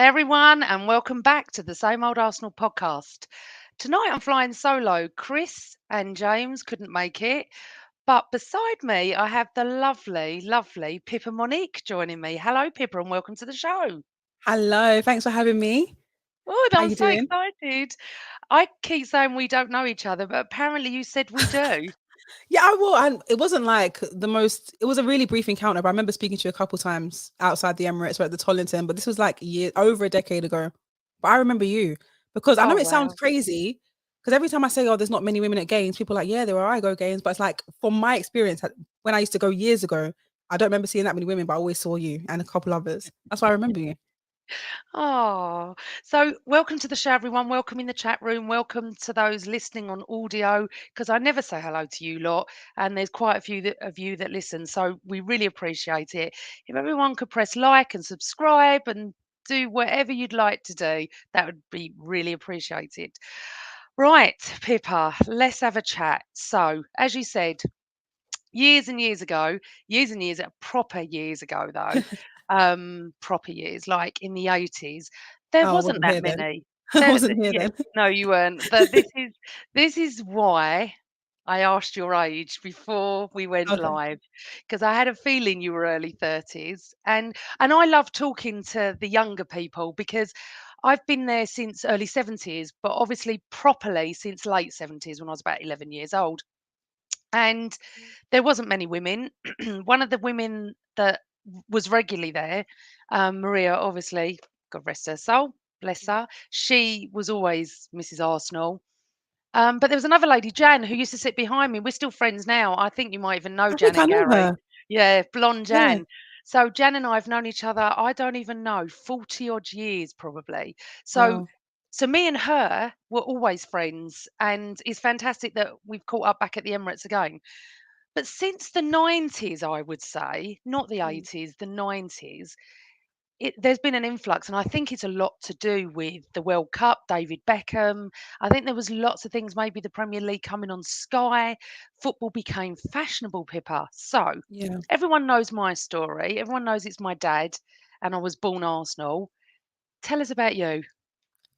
Hey everyone, and welcome back to the Same Old Arsenal podcast. Tonight I'm flying solo. Chris and James couldn't make it, but beside me I have the lovely Pippa Monique joining me. Hello, Pippa, and welcome to the show. Hello, thanks for having me. Oh, How I'm you so doing? excited. I keep saying we don't know each other, but apparently you said we do. Yeah, I will. And it wasn't like the most. It was a really brief encounter, but I remember speaking to you a couple times outside the Emirates or at the Tollington. But this was like over a decade ago. But I remember you because I Oh, know it sounds wow. crazy. Because every time I say, "Oh, there's not many women at games," people are like, "Yeah, there are. I go games." But it's like from my experience, like, when I used to go years ago, I don't remember seeing that many women, but I always saw you and a couple others. That's why I remember you. Oh, so welcome to the show, everyone. Welcome in the chat room. Welcome to those listening on audio, because I never say hello to you lot, and there's quite a few of you that listen. So we really appreciate it. If everyone could press like and subscribe and do whatever you'd like to do, that would be really appreciated. Right, Pippa, let's have a chat. So, as you said, years and years ago, years and years, proper years ago though, proper years, like in the 80s, there Oh, I wasn't wasn't that here then. many. I There, wasn't here yeah, then. no, you weren't. This is why I asked your age before we went Okay. live, because I had a feeling you were early 30s, and I love talking to the younger people because I've been there since early 70s, but obviously properly since late 70s when I was about 11 years old. And there wasn't many women. One of the women that was regularly there, Maria, obviously, God rest her soul, bless her. She was always Mrs. Arsenal. But there was another lady, Jan, who used to sit behind me. We're still friends now. I think you might even know I think I Janet know Gary. her. Yeah, blonde Yeah. Jan. So Jan and I have known each other, I don't even know, 40 odd years probably. So Wow. so me and her were always friends, and it's fantastic that we've caught up back at the Emirates again. But since the 90s, I would say, not the Mm. 80s, the 90s, there's been an influx, and I think it's a lot to do with the World Cup, David Beckham. I think there was lots of things, maybe the Premier League coming on Sky. Football became fashionable, Pippa. So Yeah. everyone knows my story. Everyone knows it's my dad, and I was born Arsenal. Tell us about you.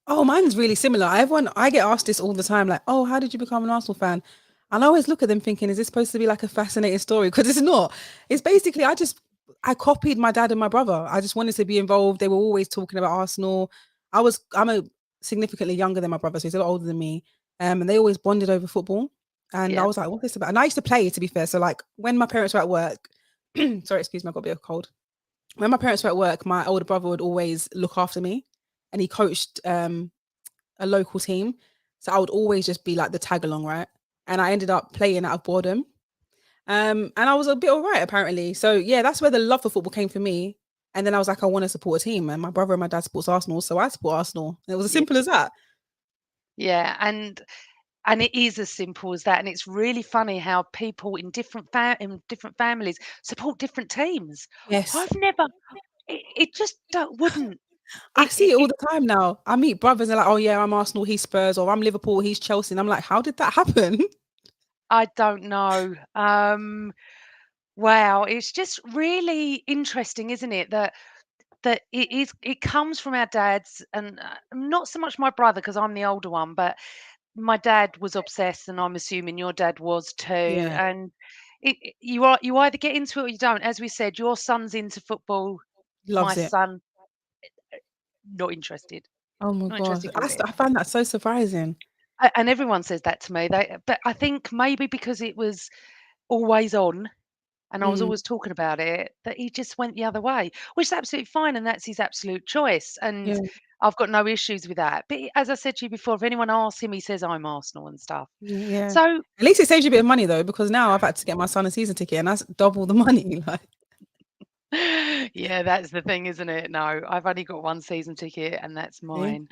Oh, mine's really similar. I get asked this all the time, like, "Oh, how did you become an Arsenal fan?" And I always look at them thinking, "Is this supposed to be like a fascinating story?" Because it's not. It's basically I copied my dad and my brother. I just wanted to be involved. They were always talking about Arsenal. I'm a significantly younger than my brother, so he's a lot older than me. And they always bonded over football. And I Yeah. was like, "What's this about?" And I used to play, to be fair. So like when my parents were at work, sorry, excuse me, I got a bit of a cold. When my parents were at work, my older brother would always look after me, and he coached a local team. So I would always just be like the tag along, right? And I ended up playing out of boredom. And I was a bit all right, apparently. So yeah, that's where the love for football came for me. And then I was like, I want to support a team. And my brother and my dad supports Arsenal, so I support Arsenal. And it was as Yeah. simple as that. Yeah. And it is as simple as that, and it's really funny how people in different families support different teams. Yes. I've never it just wouldn't. I see it all It the time now. I meet brothers and like, oh yeah, I'm Arsenal, he's Spurs, or I'm Liverpool, he's Chelsea. And I'm like, how did that happen? I don't know. Wow, it's just really interesting, isn't it? That it comes from our dads, and not so much my brother because I'm the older one, but my dad was obsessed, and I'm assuming your dad was too. Yeah, And you either get into it or you don't. As we said, your son's into football. My loves it. son, not interested. Oh my Not gosh. interested one bit. I find that so surprising. And everyone says that to me. But I think maybe because it was always on and I was Mm, always talking about it, that he just went the other way, which is absolutely fine, and that's his absolute choice. And yeah. I've got no issues with that. But as I said to you before, if anyone asks him, he says I'm Arsenal and stuff. Yeah. So At least it saves you a bit of money though, because now I've had to get my son a season ticket and that's double the money. Like, yeah, that's the thing, isn't it? No, I've only got one season ticket, and that's see? mine.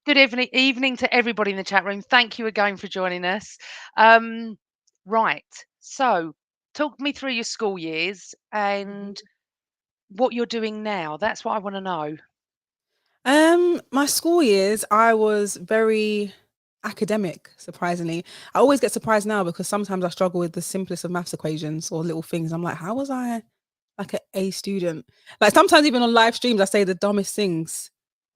Good evening to everybody in the chat room. Thank you again for joining us. Um, right. So, talk me through your school years and what you're doing now. That's what I want to know. My school years, I was very academic, surprisingly. I always get surprised now because sometimes I struggle with the simplest of maths equations or little things. I'm like, how was I? like an A student. Like sometimes even on live streams, I say the dumbest things,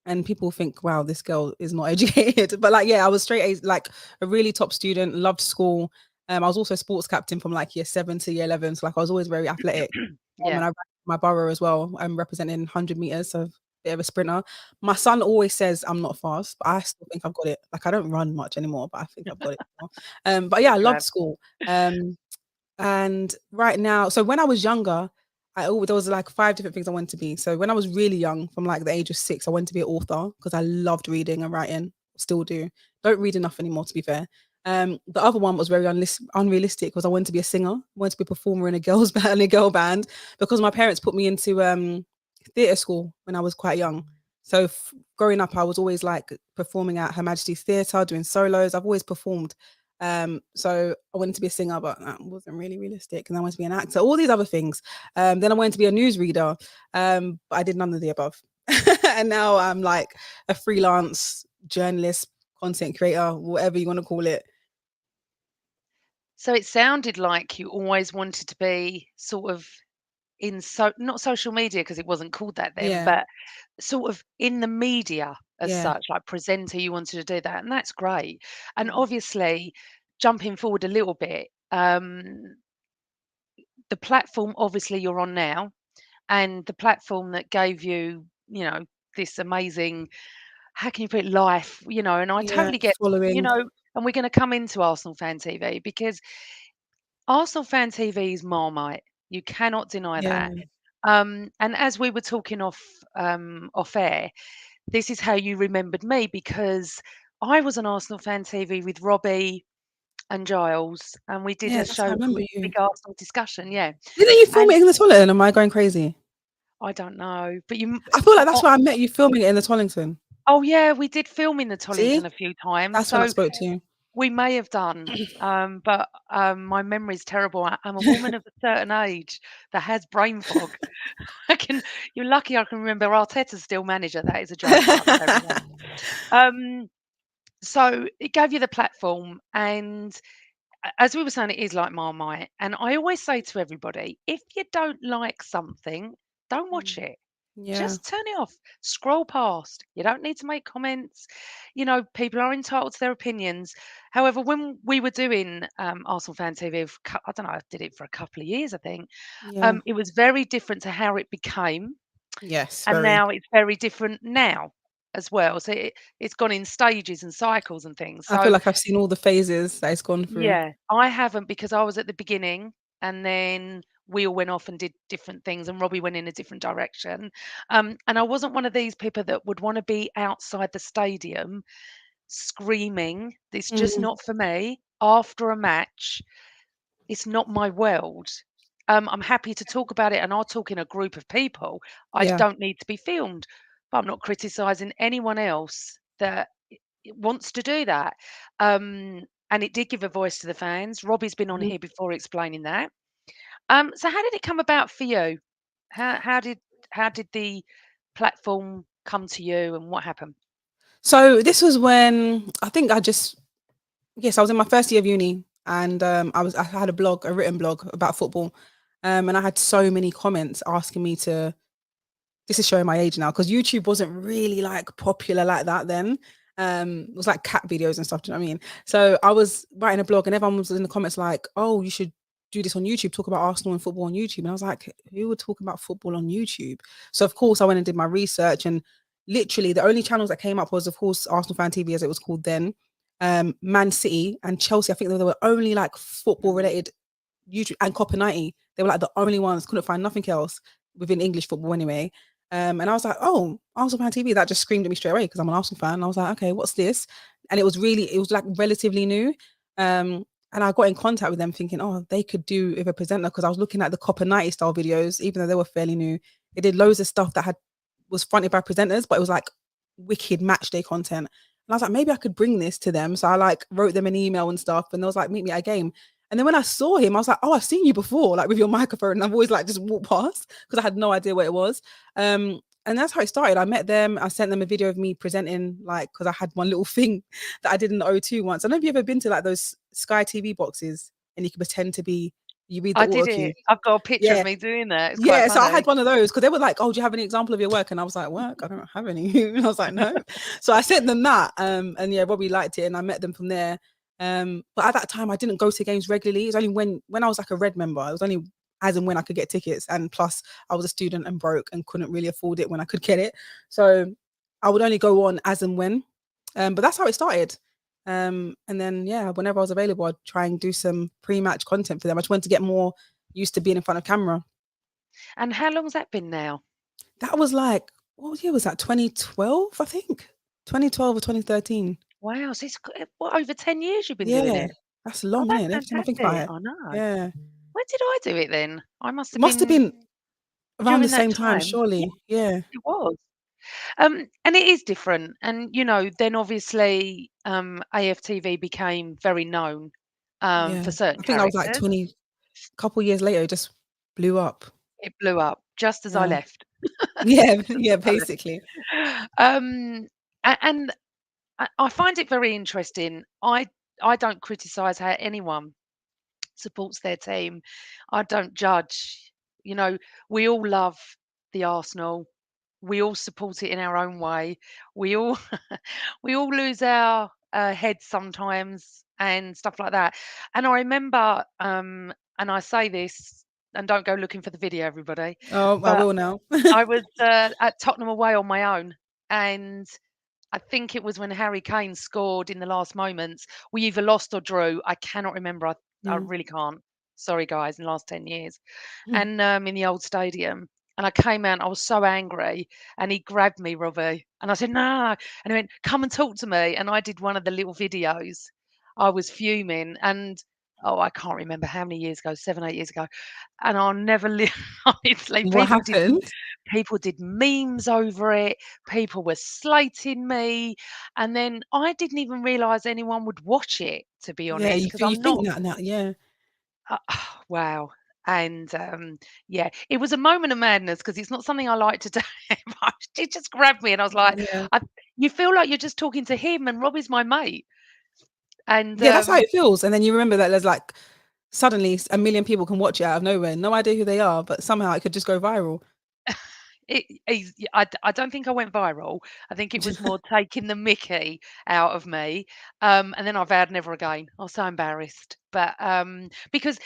and people think, "Wow, this girl is not educated." But like, yeah, I was straight A's, like a really top student. Loved school. I was also sports captain from like year 7 to year 11. So like, I was always very athletic. Yeah. And I ran my borough as well. I'm representing 100 meters, so a bit of a sprinter. My son always says I'm not fast, but I still think I've got it. Like I don't run much anymore, but I think I've got it now. But yeah, Good I to loved have. school. And right now, so when I was younger, there was like 5 different things I wanted to be. So when I was really young, from like the age of 6, I wanted to be an author because I loved reading and writing. Still do. Don't read enough anymore, to be fair. The other one was very unrealistic because I wanted to be a singer. I wanted to be a performer in a girls band, in a girl band, because my parents put me into theatre school when I was quite young. So growing up, I was always like performing at Her Majesty's Theatre, doing solos. I've always performed. So I wanted to be a singer, but that wasn't really realistic. And I wanted to be an actor, all these other things. Then I wanted to be a newsreader, but I did none of the above. And now I'm like a freelance journalist, content creator, whatever you want to call it. So it sounded like you always wanted to be sort of in not social media because it wasn't called that then, Yeah, but sort of in the media as yeah, such, like presenter, you wanted to do that, and that's great. And mm, obviously, jumping forward a little bit, the platform obviously you're on now, and the platform that gave you, this amazing, how can you put it, life, and I yeah. totally get, Following, and we're going to come into Arsenal Fan TV because Arsenal Fan TV is Marmite. You cannot deny that. yeah, And as we were talking off air, this is how you remembered me because I was on Arsenal Fan TV with Robbie and Giles, and we did yeah. a That's show how I remember called you. Big Arsenal Discussion. Yeah, Didn't you film and it in the toilet? And am I going crazy? I don't know, but you. I feel like that's Oh, why I met you filming it in the Tollington. oh yeah, we did film in the See, Tollington a few times, that's when I so spoke to you. we may have done. But my memory's terrible. I'm a woman of a certain age that has brain fog. I can. You're lucky I can remember Arteta's still manager. That is a joke, by the way, everyone. Um, so it gave you the platform, and as we were saying, it is like Marmite. And I always say to everybody, if you don't like something, don't watch Mm, it. yeah, Just turn it off. Scroll past. You don't need to make comments. People are entitled to their opinions. However, when we were doing Arsenal Fan TV, I don't know, I did it for a couple of years, I think. yeah. It was very different to how it became, Yes, and very. now it's very different now as well. So it's gone in stages and cycles and things. I feel So like I've seen all the phases that it's gone through. yeah, I haven't because I was at the beginning and then we all went off and did different things and Robbie went in a different direction. And I wasn't one of these people that would want to be outside the stadium screaming. It's just Mm, not for me. After a match, it's not my world. I'm happy to talk about it and I'll talk in a group of people. I yeah. don't need to be filmed, but I'm not criticizing anyone else that wants to do that. And it did give a voice to the fans. Robbie's been on Mhm. here before explaining that. So how did it come about for you? How did the platform come to you and what happened? So this was when I think I was in my first year of uni, and I had a blog, a written blog about football, and I had so many comments asking me to. This is showing my age now because YouTube wasn't really like popular like that then. It was like cat videos and stuff. Do you know what I mean? So I was writing a blog, and everyone was in the comments like, "Oh, you should do this on YouTube. Talk about Arsenal and football on YouTube." And I was like, "Who would talk about football on YouTube?" So of course I went and did my research, and literally the only channels that came up was of course Arsenal Fan TV as it was called then, Man City and Chelsea. I think they were only like football Mm, related YouTube, and Copper 90. They were like the only ones. Couldn't find nothing else within English football anyway. And I was like, oh, Arsenal Fan TV. That just screamed at me straight away because I'm an Arsenal fan. And I was like, okay, what's this? And it was like relatively new. And I got in contact with them thinking, oh, they could do with a presenter because I was looking at the Copper 90 style videos, even though they were fairly new. They did loads of stuff that was fronted by presenters, but it was like wicked match day content. And I was like, maybe I could bring this to them. So I like wrote them an email and stuff, and they was like, meet me at a game. And then when I saw him, I was like, oh, I've seen you before, like with your microphone. And I've always like just walked past because I had no idea what it was. And that's how it started. I met them. I sent them a video of me presenting, like, because I had one little thing that I did in the O2 once. I don't know if you've ever been to like those Sky TV boxes and you can pretend to be You read the I auto did cue. it. I've got a picture of Yeah. me doing that. It's quite Yeah, so I funny. had one of those because they were like, "Oh, do you have any example of your work?" And I was like, "Work? I don't have any." And I was like, "No." So I sent them that, and yeah, Robbie liked it, and I met them from there. But at that time, I didn't go to games regularly. It was only when I was like a red member. It was only as and when I could get tickets, and plus I was a student and broke and couldn't really afford it when I could get it. So I would only go on as and when. But that's how it started. And then yeah, whenever I was available, I'd try and do some pre-match content for them. I just wanted to get more used to being in front of camera. And how long's that been now? That was like, what year was that? 2012, I think. 2012 or 2013. Wow, so it's what, over 10 years you've been doing Yeah, it? that's Oh, long, that's isn't it? Every time I think about fantastic. it. I know. Yeah. When did I do it then? I must have Must have been been around the during that same time, time. Yeah, surely. Yeah. it was. And it is different. And, then obviously, AFTV became very known, Yeah. for certain I think that was like characters. 20, couple years later, it just blew up. It blew up just as I Yeah. left. Yeah. Just Yeah. as I left. Basically. And I find it very interesting. I don't criticise how anyone supports their team. I don't judge. You know, we all love the Arsenal. We all support it in our own way. We all we all lose our heads sometimes and stuff like that. And I remember, and I say this, and don't go looking for the video, everybody, Oh, I but will now. I was at Tottenham away on my own, and I think it was when Harry Kane scored in the last moments. We either lost or drew. I cannot remember. I Mm. really can't. Sorry, guys, in the last 10 years. Mm. And in the old stadium. And I came out, I was so angry. And he grabbed me, Robbie. And I said, no. And he went, come and talk to me. And I did one of the little videos. I was fuming. And oh, I can't remember how many years ago, 7, 8 years ago. And I'll never live. Honestly, What happened? people did memes over it. People were slating me, and then I didn't even realise anyone would watch it, to be Yeah, honest, because you I'm not. think that now. Yeah. Uh, wow. And yeah, it was a moment of madness because it's not something I like to do. But she just grabbed me, and I was like, Yeah. I, "You feel like you're just talking to him, and Robbie's my mate." And Yeah, that's how it feels. And then you remember that there's like suddenly a million people can watch it out of nowhere. No idea who they are, but somehow it could just go viral. I don't think I went viral. I think it was more taking the mickey out of me, and then I vowed never again. I was so embarrassed, but because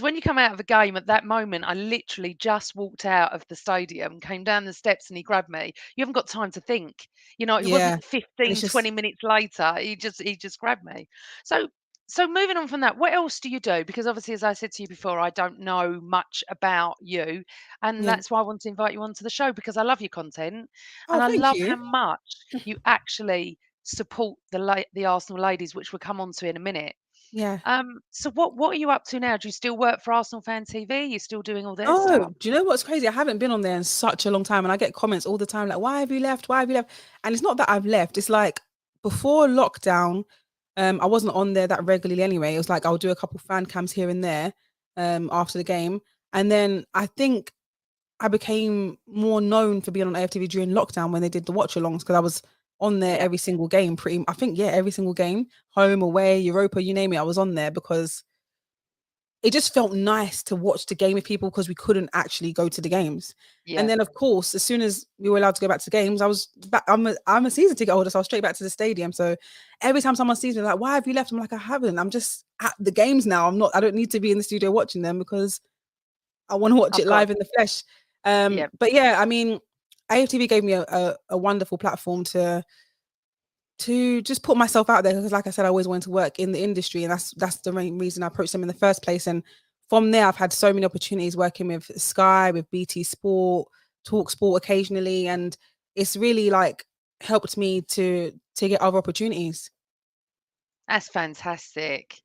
when you come out of a game at that moment, I literally just walked out of the stadium, came down the steps, and he grabbed me. You haven't got time to think. It Yeah. wasn't And it's 15, just 20 minutes later. He just grabbed me. So so moving on from that, what else do you do? Because obviously, as I said to you before, I don't know much about you. And yeah. that's why I want to invite you onto the show because I love your content Oh, and I thank love how you. much you actually support the Arsenal ladies, which we'll come on to in a minute. Yeah. So what are you up to now? Do you still work for Arsenal Fan TV? You're still doing all their Oh, stuff? do you know what's crazy? I haven't been on there in such a long time, and I get comments all the time like, "Why have you left? Why have you left?" And it's not that I've left. It's like before lockdown, I wasn't on there that regularly anyway. It was like I'll do a couple fan cams here and there, after the game, and then I think I became more known for being on AFTV during lockdown when they did the watch alongs because I was on there Yeah, every single game. I think yeah, every single game, home, away, Europa, you name it, I was on there because it just felt nice to watch the game with people because we couldn't actually go to the games. And yeah. then, of course, as soon as we were allowed to go back to games, I was back. I'm a season ticket holder, so I was straight back to the stadium. So every time someone sees me, like, "Why have you left?" I'm like, "I haven't. I'm just at the games now. I'm not. I don't need to be in the studio watching them because I want to watch I've it got live in the flesh." yeah. But yeah, I mean, AFTV gave me a wonderful platform to just put myself out there because like I said I always wanted to work in the industry and that's the main reason I approached them in the first place and from there I've had so many opportunities working with Sky with BT Sport Talk Sport occasionally and it's really like helped me to get other opportunities. That's fantastic.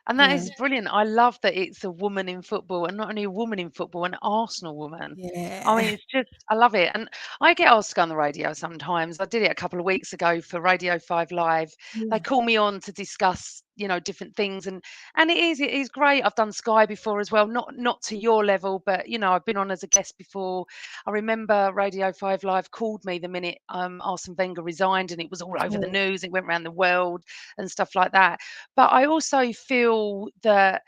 And that Yeah. is brilliant. I love that it's a woman in football, and not only a woman in football, an Arsenal woman. I Yeah. mean, it's just, I love it. And I get asked to go on the radio sometimes. I did it a couple of weeks ago for Radio 5 Live. They Yeah. call me on to discuss, different things. And it is great. I've done Sky before as well, not to your level, but I've been on as a guest before. I remember Radio 5 Live called me the minute Arsene Wenger resigned, and it was all over the Oh, news. It went around the world and stuff like that. But I also feel that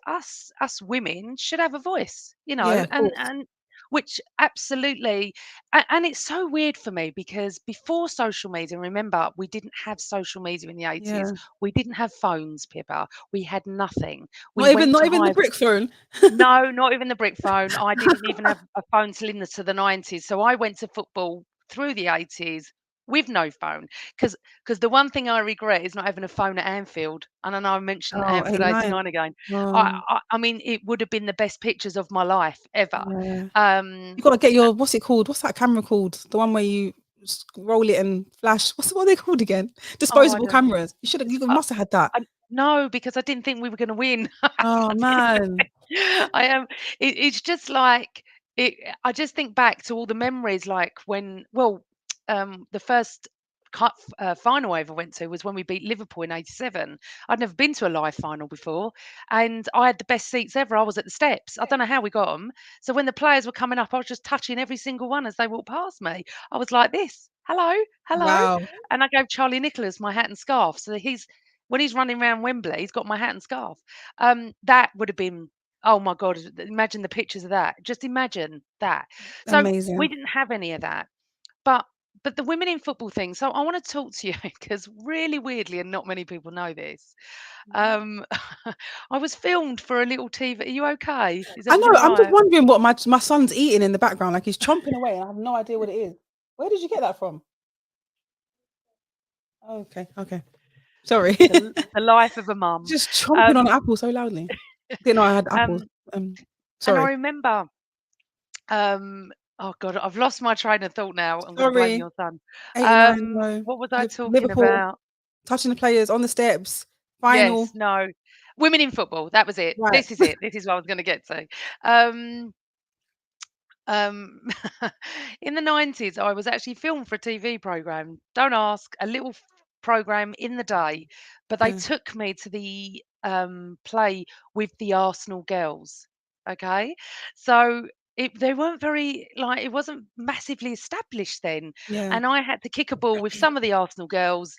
us women should have a voice, Yeah, of course. and which absolutely, and it's so weird for me because before social media, remember, we didn't have social media in the 80s. Yeah. We didn't have phones, Pippa. We had nothing. We Not even went not to even the high. brick phone. No, not even the brick phone. I didn't even have a phone till into the 90s. So I went to football through the 80s with no phone. Because the one thing I regret is not having a phone at Anfield. And I know I mentioned Oh, Anfield 89. 89 again. Oh, I mean, it would have been the best pictures of my life ever. yeah. Um, You gotta get your what's it called? What's that camera called? The one where you roll it and flash. What are they called again? oh, I Disposable don't. cameras. You I, must have had that. no, because I didn't think we were going to win. Oh I man. I am. It's just like it. I just think back to all the memories, like when, well, the first final I ever went to was when we beat Liverpool in '87. I'd never been to a live final before, and I had the best seats ever. I was at the steps. I don't know how we got them. So when the players were coming up, I was just touching every single one as they walked past me. I was like this. Hello, hello, Wow. and I gave Charlie Nicholas my hat and scarf. So when he's running around Wembley, he's got my hat and scarf. That would have been, oh my God, imagine the pictures of that. Just imagine that. So we Amazing. didn't have any of that. But the women in football thing. So I want to talk to you because really weirdly, and not many people know this. Mhm. Um, I was filmed for a little TV. Are you okay? Is I know. everything all I'm just right? wondering what my son's eating in the background. Like he's chomping away, and I have no idea what it is. Where did you get that from? Oh, okay, okay. Sorry. The life of a mum. Just chomping on Um, an apple so loudly. Didn't know I had apples. um, Um, and I sorry. remember, um, oh God, I've lost my train of thought now. I'm going to blame Sorry. your son. 89, no. What was I talking Liverpool about? touching the players on the steps. Yes, Final. no. Women in football. That was it. Right. This is it. This is what I was going to get to. Um, um, in the 90s, I was actually filmed for a TV program. Don't ask, a little program in the day, but they Yeah. took me to the play with the Arsenal girls. Okay, so they weren't very, like, it wasn't massively established then, Yeah. and I had to kick a ball with some of the Arsenal girls.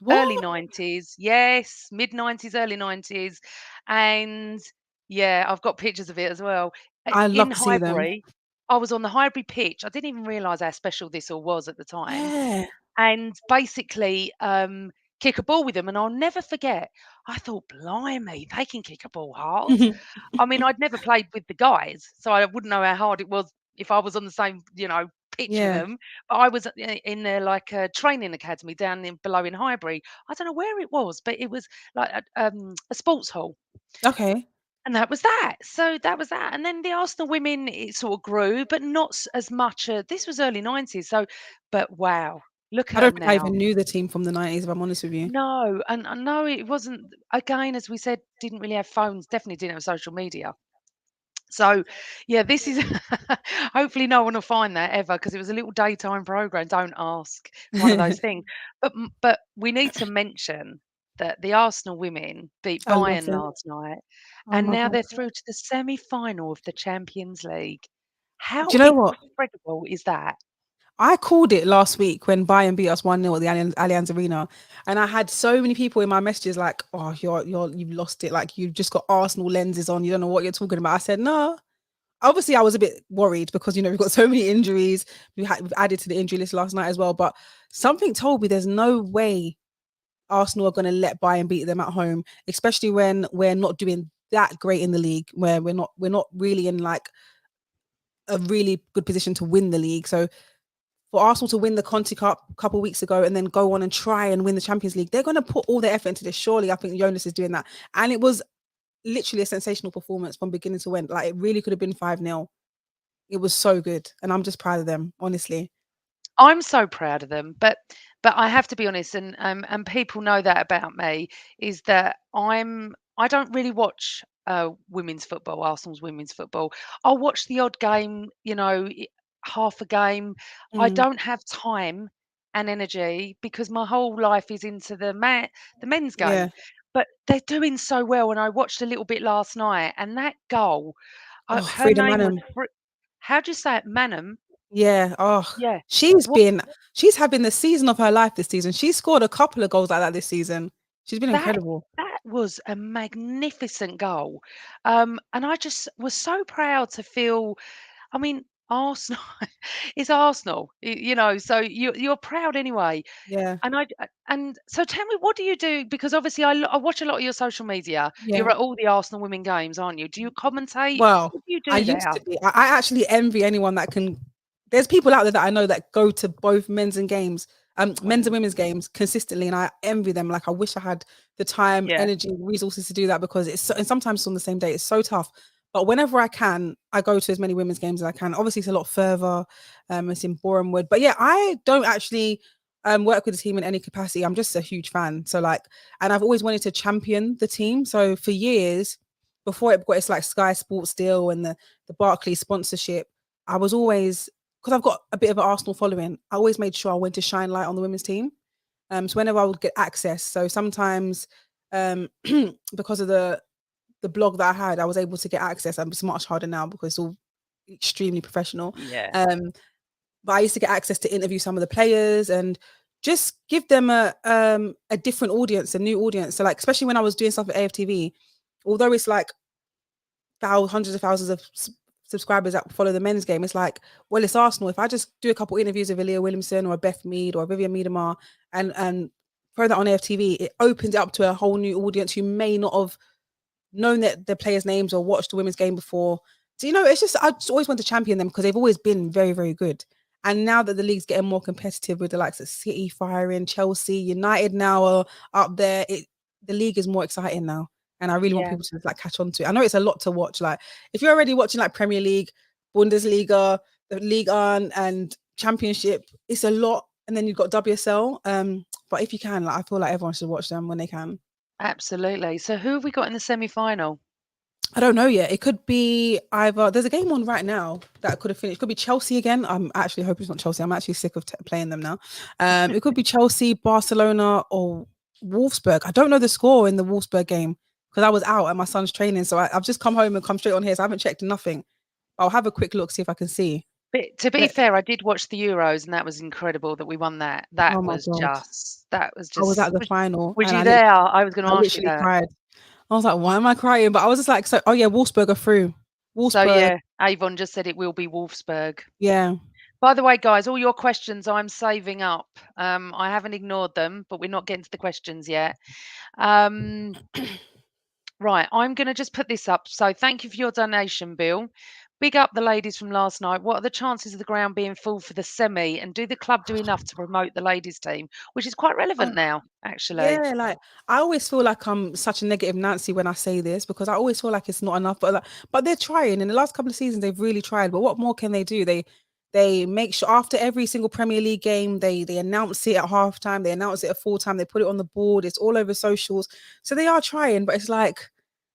Early What? 90s, yes, mid 90s, early 90s, and yeah, I've got pictures of it as well. I'd love In to see them. Highbury, I was on the Highbury pitch. I didn't even realise how special this all was at the time, Yeah. and basically, kick a ball with them, and I'll never forget, I thought, "Blimey, they can kick a ball hard." I mean, I'd never played with the guys, so I wouldn't know how hard it was if I was on the same, pitch with Yeah. them. But I was in their, like, training academy down in below in Highbury. I don't know where it was, but it was like a sports hall, Okay. and that was that. So that was that. And then the Arsenal women, it sort of grew, but not as much. This was early 90s. So, but wow, look I at don't them think I now. even knew the team from the 90s, if I'm honest with you. No, and I know it wasn't, again, as we said, didn't really have phones, definitely didn't have social media. So, yeah, this is hopefully no one will find that ever because it was a little daytime program. Don't ask, one of those things. But we need to mention that the Arsenal women beat I love Bayern them. last night, Oh and my now God. they're through to the semi-final of the Champions League. How Do you know what? incredible is that? I called it last week when Bayern beat us 1-0 at the Allianz Arena. And I had so many people in my messages like, oh, you've lost it. Like you've just got Arsenal lenses on. You don't know what you're talking about. I said, no. Obviously, I was a bit worried because we've got so many injuries. We've added to the injury list last night as well. But something told me there's no way Arsenal are going to let Bayern beat them at home, especially when we're not doing that great in the league, where we're not really in like a really good position to win the league. So for Arsenal to win the Conti Cup a couple of weeks ago and then go on and try and win the Champions League, they're going to put all their effort into this. Surely, I think Jonas is doing that, and it was literally a sensational performance from beginning to end. Like it really could have been 5-0. It was so good, and I'm just proud of them, honestly. I'm so proud of them, but I have to be honest, and people know that about me, is that I don't really watch women's football, Arsenal's women's football. I'll watch the odd game, half a game. I Mm, don't have time and energy because my whole life is into the men's game. yeah. But they're doing so well, and I watched a little bit last night, and that goal, Oh, her Frida name was, Manum. how do you say it, Manum? Yeah. Oh, Yeah. she's What been she's having the season of her life this season. She scored a couple of goals like that this season. She's been that incredible. was a magnificent goal. And I just was so proud to feel, I mean, Arsenal is Arsenal, so you're proud anyway. Yeah, And so tell me, what do you do? Because obviously I watch a lot of your social media. yeah. You're at all the Arsenal women games, aren't you? Do you commentate? Well, What do you I do used there? to be. I actually envy anyone that can. There's people out there that I know that go to both men's and Wow. women's games consistently, and I envy them. Like I wish I had the time, Yeah. energy, resources to do that because it's so, and sometimes it's on the same day. It's so tough. But whenever I can, I go to as many women's games as I can. Obviously, it's a lot further. It's in Borehamwood, but yeah, I don't actually work with the team in any capacity. I'm just a huge fan. So like, and I've always wanted to champion the team. So for years, before it got its like Sky Sports deal and the Barclays sponsorship, I was always, because I've got a bit of an Arsenal following, I always made sure I went to shine light on the women's team. So whenever I would get access, so sometimes um because of the blog that I had, I was able to get access. It's much harder now because it's all extremely professional. Yeah. But I used to get access to interview some of the players and just give them a different audience, a new audience. So like especially when I was doing stuff at AFTV, although it's like hundreds of thousands of subscribers that follow the men's game, it's like, well, it's Arsenal. If I just do a couple interviews of Aaliyah Williamson or Beth Mead or Vivian Miedemar and throw that on AFTV, it opens it up to a whole new audience who may not have known that the players' names or watched the women's game before. So, it's just, I just always want to champion them because they've always been very, very good. And now that the league's getting more competitive with the likes of City firing, Chelsea, United now are up there, the league is more exciting now. And I really want Yeah. people to like catch on to it. I know it's a lot to watch. Like if you're already watching like Premier League, Bundesliga, the League On and Championship, it's a lot. And then you've got WSL. But if you can, like I feel like everyone should watch them when they can. Absolutely. So who have we got in the semi-final? I don't know yet. It could be either. There's a game on right now that could have finished. It could be Chelsea again. I'm actually hoping it's not Chelsea. I'm actually sick of playing them now. It could be Chelsea, Barcelona, or Wolfsburg. I don't know the score in the Wolfsburg game because I was out at my son's training. So I've just come home and come straight on here. So I haven't checked nothing. I'll have a quick look, see if I can see. But to be But fair, I did watch the Euros, and that was incredible that we won that. That oh my was god, just that was I was just at the final was and you there? I was gonna I ask you literally that. cried. I was like, why am I crying? But I was just like, so oh yeah, Wolfsburg are through. So, Wolfsburg, yeah, Avon just said it will be Wolfsburg. yeah. By the way, guys, all your questions I'm saving up. I haven't ignored them, but we're not getting to the questions yet. Um, right, I'm gonna just put this up. So thank you for your donation, Bill. Big up the ladies from last night. What are the chances of the ground being full for the semi? And do the club do enough to promote the ladies team? Which is quite relevant now, actually. Yeah, like I always feel like I'm such a negative Nancy when I say this because I always feel like it's not enough. But they're trying. In the last couple of seasons, they've really tried. But what more can they do? They make sure after every single Premier League game, they announce it at halftime, they announce it at full time, they put it on the board, it's all over socials. So they are trying, but it's like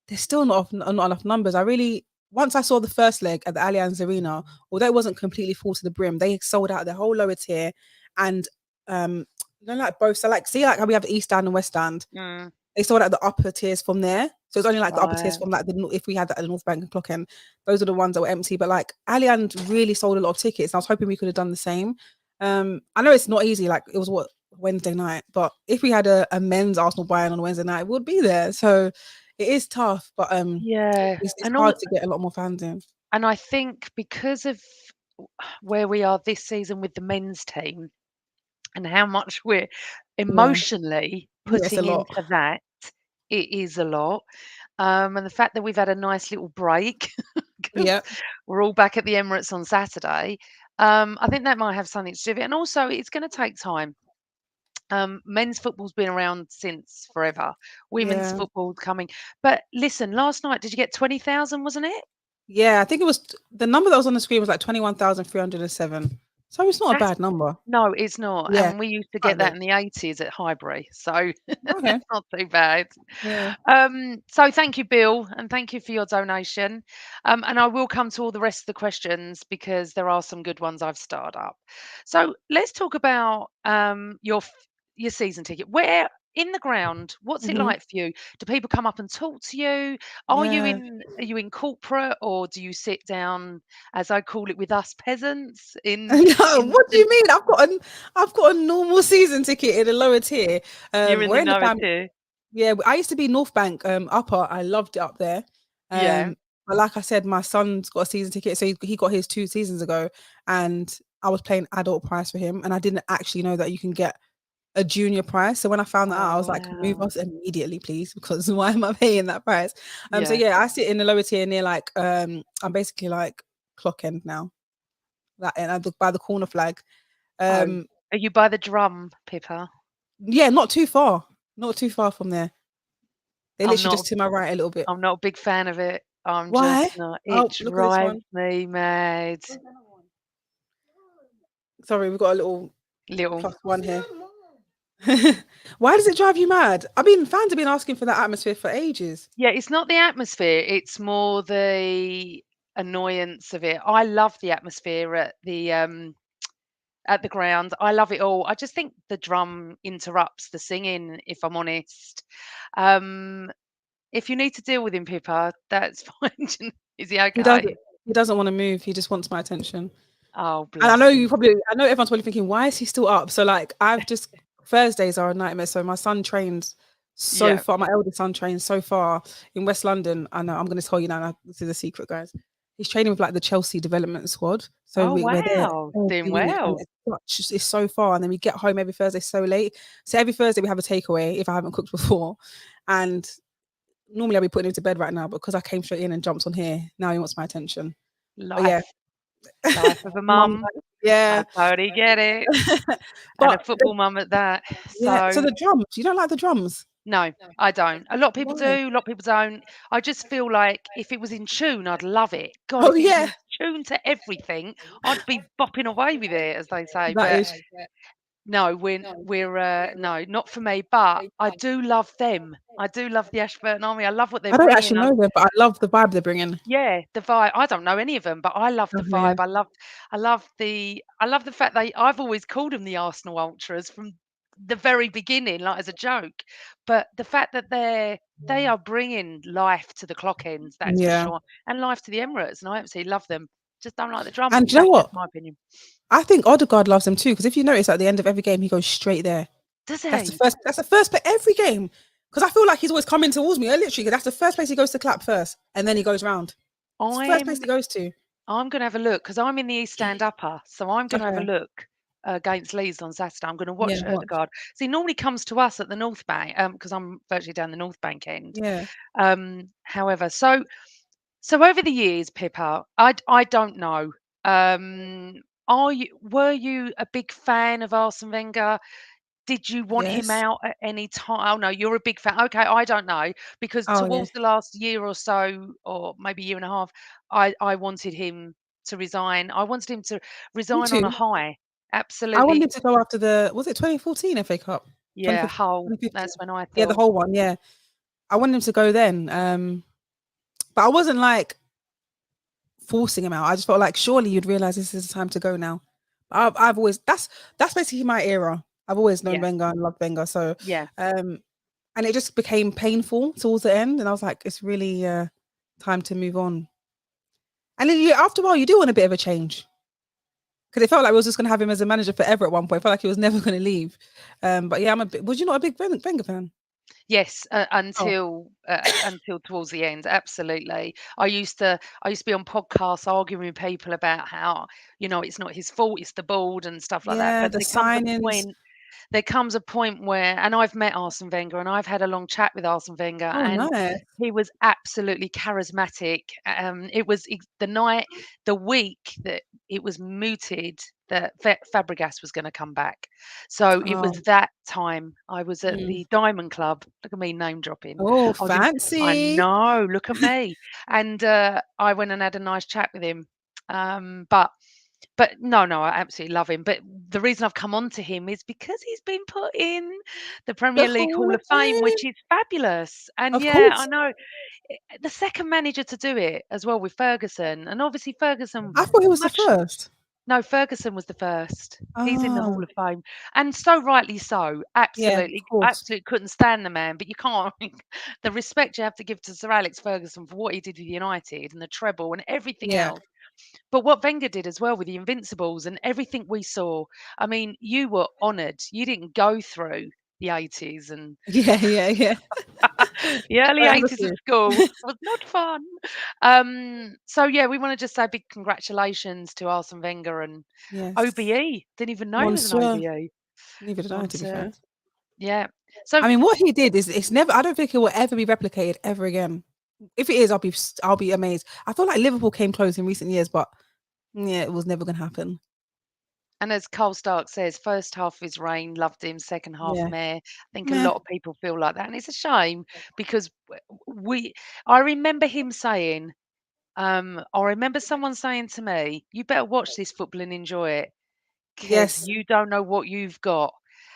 there's still not enough numbers. I really once I saw the first leg at the Allianz Arena, although it wasn't completely full to the brim, they sold out their whole lower tier and like both. So like see like how we have the East Stand and West Stand. Mm, They sold out the upper tiers from there. So it's only like the upper tiers right. from like if we had that at the North Bank and Clock End, those are the ones that were empty. But like Allianz really sold a lot of tickets. I was hoping we could have done the same. I know it's not easy, like it was what Wednesday night, but if we had a men's Arsenal Bayern on a Wednesday night, we'd be there. So it is tough, but Yeah. it's And all hard to get a lot more fans in. and I think because of where we are this season with the men's team and how much we're Yeah, emotionally yeah, it's a putting lot. into that, it is a lot. And the fact that we've had a nice little break because Yeah, we're all back at the Emirates on Saturday, I think that might have something to do with it. And also, it's going to take time. Men's football's been around since forever. Women's yeah, football coming. But listen, last night, did you get 20,000, wasn't it? yeah. I think it was the number that was on the screen was like 21,307. So it's not a That's bad number. No, it's not. Yeah, And we used to get quite that good. in the 80s at Highbury. So Okay. that's not too bad. Yeah. So thank you, Bill, and thank you for your donation. And I will come to all the rest of the questions because there are some good ones I've starred up. So let's talk about your season ticket. Where in the ground, what's it Hmm. like for you? Do people come up and talk to you? Yeah. Are you in corporate or do you sit down, as I call it, with us peasants No, in what do the you mean? I've got a normal season ticket in a lower tier. You're in We're the in the lower family. tier. Yeah, I used to be North Bank, upper. I loved it up there. Yeah. But like I said, my son's got a season ticket, so he got his 2 seasons ago, and I was paying adult price for him, and I didn't actually know that you can get a junior price. So when I found that out, I Oh, was like, move wow. us immediately, please, because why am I paying that price? So Yeah. yeah, I sit in the lower tier near like I'm basically like clock end now, that and by the corner flag. Oh, Um, are you by the drum, Pippa? yeah, not too far, not too far from there. They I'm literally not just to my right a little bit. I'm not a big fan of it. I'm Why? just not. It Oh, look at this drives one. me mad. Sorry, we've got a little Little. +1 here. Why does it drive you mad? I mean, fans have been asking for that atmosphere for ages. Yeah, it's not the atmosphere, it's more the annoyance of it. I love the atmosphere at the ground. I love it all. I just think the drum interrupts the singing, if I'm honest. Um, if you need to deal with him, Pippa, that's fine. Is he He doesn't. okay? He doesn't want to move. He just wants my attention. Oh, And I know bless you him. probably. I know everyone's probably thinking, why is he still up? So like, I've just Thursdays are a nightmare. So my son trains so Yeah. far. My eldest son trains so far in West London. I know. I'm going to tell you now. This is a secret, guys. He's training with like the Chelsea development squad. So Oh, we're there wow. every Doing week, and well. it's so far. And then we get home every Thursday so late. So every Thursday we have a takeaway if I haven't cooked before, and normally I'll be putting him to bed right now, but because I came straight in and jumped on here, now he wants my attention. But yeah, Life. Life of a mum, mum. yeah. I totally get it. And a But football mum at that. yeah, so So the drums, you don't like the drums? no, I don't. A lot of people Why? do, a lot of people don't. I just feel like if it was in tune, I'd love it. God, Oh if it was yeah, in tune to everything, I'd be bopping away with it, as they say. that But is. no, we're no, not for me. But I do love them. I do love the Ashburton Army. I love what they're I don't bringing. actually know them, but I love the vibe they're bringing. Yeah, the vibe. I don't know any of them, but I love the Oh, vibe. yeah, I love the fact I've always called them the Arsenal Ultras from the very beginning, like as a joke. But the fact that they are bringing life to the clock ends, that's for yeah. sure, and life to the Emirates, and I absolutely love them. Just don't like the drum. And you know That's just what? my opinion. I think Odegaard loves them too, because if you notice at the end of every game, he goes straight there. Does That's the he? first. That's the first play every game. Because I feel like he's always coming towards me. Literally, 'cause that's the first place he goes to clap first, and then he goes round. It's the first place I'm he goes to. I'm gonna have a look because I'm in the East Stand Upper, so I'm gonna have a Okay. look against Leeds on Saturday. I'm gonna Yeah. watch What? Erdegaard. So he normally comes to us at the North Bank, because I'm virtually down the North Bank end. Yeah. However, so over the years, Pippa, I don't know. Were you a big fan of Arsene Wenger? Did you want him Yes. out at any time? Oh, no, you're a big fan. Okay, I don't know, because Oh yeah. towards the last year or so, or maybe year and a half, I wanted him to resign. I wanted him to Me resign on a too. high. I Absolutely. wanted to go after the was it 2014 FA Cup? Yeah, 2015, Hull. 2015. That's when I Yeah, the thought, whole one. Yeah, I wanted him to go then. But I wasn't like forcing him out. I just felt like surely you'd realize this is the time to go now. I've always that's basically my era. I've always known yeah, Wenger and loved Wenger. So yeah. um, and it just became painful towards the end, and I was like, it's really time to move on. And then after a while, you do want a bit of a change because it felt like we was just going to have him as a manager forever at one point. I felt like he was never going to leave. But yeah, I'm a bit. Was you not a big Wenger fan? Yes, Oh, until towards the end, absolutely. I used to be on podcasts arguing with people about how, it's not his fault, it's the board and stuff like that. yeah, But the signings. there comes a point where, and I've met Arsene Wenger and I've had a long chat with Arsene Wenger, Oh, and nice. he was absolutely charismatic. It was the week that it was mooted that Fabregas was going to come back. So it was Oh, that time. I was at mm. the Diamond Club. Look at me name dropping. Oh, I was in. I fancy. know. Look at me. And I went and had a nice chat with him. But no, no, I absolutely love him. But the reason I've come on to him is because he's been put in the The Premier League Hall Hall of of Fame, which Fame. is fabulous. And Of yeah, I course. know the second manager to do it as well with Ferguson. And obviously Ferguson I thought he was the much first. no, Ferguson was the first. He's in the Ah, Hall of Fame, and so rightly so. yeah, of Absolutely, course. absolutely couldn't stand the man, but you can't the respect you have to give to Sir Alex Ferguson for what he did with United and the treble and everything Yeah. else. But what Wenger did as well with the Invincibles and everything we saw, I mean, you were honoured. You didn't go through. the 80s and Yeah, yeah, yeah. the early Forever 80s at true. school was not fun. So yeah, we want to just say big congratulations to Arsene Wenger and Yes. OBE. Didn't even know he was an Monsieur. OBE. Neither did I, to be Monsieur. fair. Yeah. So I mean, what he did is it's never. I don't think it will ever be replicated ever again. If it is, I'll be amazed. I feel like Liverpool came close in recent years, but yeah, it was never gonna happen. and as Cole Stark says, first half of his reign, loved him, second half Yeah, meh. I think a meh. lot of people feel like that. And it's a shame because we I remember him saying, I remember someone saying to me, you better watch this football and enjoy it because Yes, you don't know what you've got.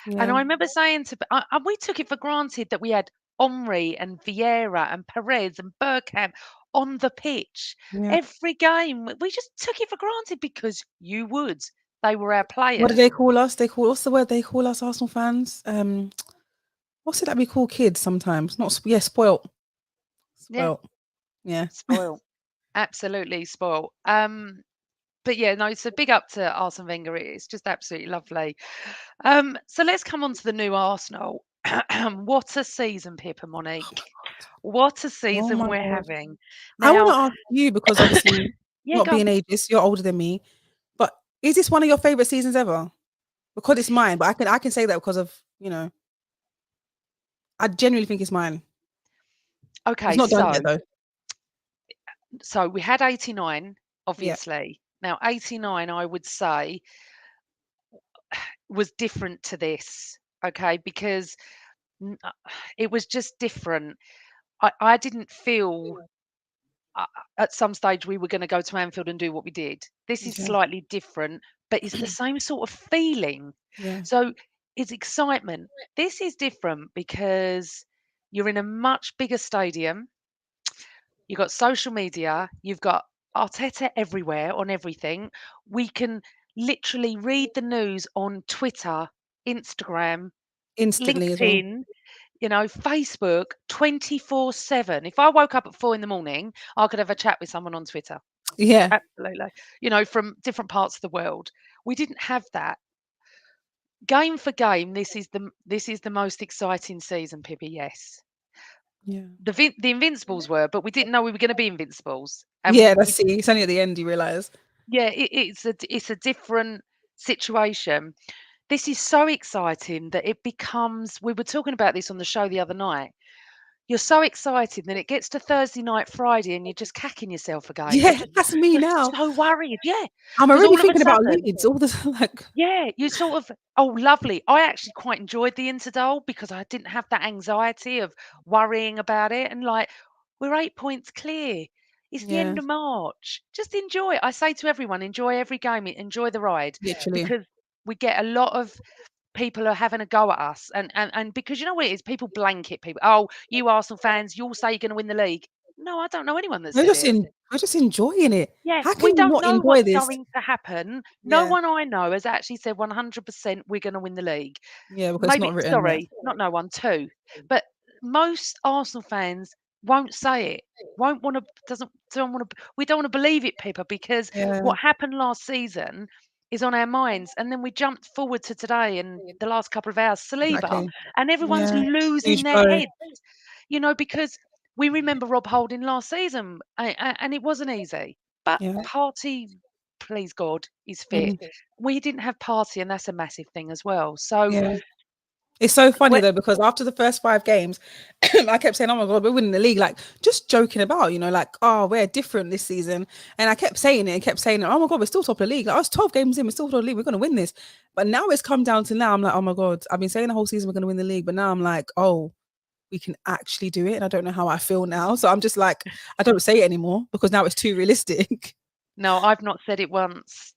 And yeah, I remember saying to and we took it for granted that we had Omri and Vieira and Perez and Bergkamp on the pitch yeah. every game. We just took it for granted because you would. They were our What do players. they call us? They call what's the word they call us Arsenal fans? What's it that we call kids sometimes? Not yeah, spoilt, Yeah, spoilt. Yeah, spoiled. Absolutely spoiled. But yeah, no, so big up to Arsene Wenger. It's just absolutely lovely. So let's come on to the new Arsenal. What a season, Pippa oh Monique. my god, What a oh season my we're god. having. I want Now, to ask you because obviously yeah, not go being on. ageist, you're older than me, but is this one of your favorite seasons ever? Because it's mine, but I can say that because of I genuinely think it's mine. It's Okay, not done yet so though. we had 89, Yeah, obviously. Now 89, I would say, was different to this. Okay, because n- uh, it was just different. I didn't feel uh, at some stage we were going to go to Anfield and do what we did. This is okay, slightly different, but it's the same sort of feeling. yeah, So it's excitement. This is different because you're in a much bigger stadium. You've got social media. You've got Arteta everywhere on everything. We can literally read the news on Twitter, Instagram, instantly as well. LinkedIn, Facebook 24/7. If I woke up at 4 in the morning, I could have a chat with someone on Twitter. Yeah, Absolutely. From different parts of the world. We didn't have that. Game for game, this is the most exciting season, Pippi, yes. yeah, The Invincibles were, but we didn't know we were going to be Invincibles. yeah. And That's see. It's only at the end you realize. yeah, it's a different situation. This is so exciting that it becomes. We were talking about this on the show the other night. You're so excited, then it gets to Thursday night, Friday, and you're just cacking yourself again. You're Yeah, just that's me you're now. so worried, yeah, I'm because already all of a thinking about sudden, Leeds. All this like, yeah, you sort of, oh, lovely. I actually quite enjoyed the Interdole because I didn't have that anxiety of worrying about it. And like, we're 8 points clear. It's the yeah, end of March. Just enjoy it. I say to everyone, enjoy every game, enjoy the ride, literally. because we get a lot of people are having a go at us. And because you know what it is, people blanket people. Oh, you Arsenal fans, you'll say you're going to win the league. No, I don't know anyone that said it. We're just enjoying it. Yeah, How we can you don't not know enjoy what's this? going to happen. No Yeah, one I know has actually said 100% we're going to win the league. yeah, because it's Maybe, not written yet. sorry, not no one, two. But most Arsenal fans won't say it. Won't want to, doesn't, don't want to, we don't want to believe it, Pippa, because Yeah, what happened last season is on our minds. And then we jumped forward to today and the last couple of hours, Saliba, exactly. and everyone's Yeah, losing huge their blow. heads, because we remember Rob Holding last season and it wasn't easy. But Yeah, Party, please God, is fit. mm, We didn't have Party, and that's a massive thing as well. So, yeah. It's so funny we though because after the first 5 games, I kept saying, "Oh my god, we're winning the league!" Like just joking about, like, "Oh, we're different this season." And I kept saying it and kept saying it. Oh my god, we're still top of the league. Like, I was 12 games in, we're still top of the league. We're gonna win this. But now it's come down to now. I'm like, oh my god, I've been saying the whole season we're gonna win the league, but now I'm like, oh, we can actually do it. And I don't know how I feel now. So I'm just like, I don't say it anymore because now it's too realistic. no, I've not said it once.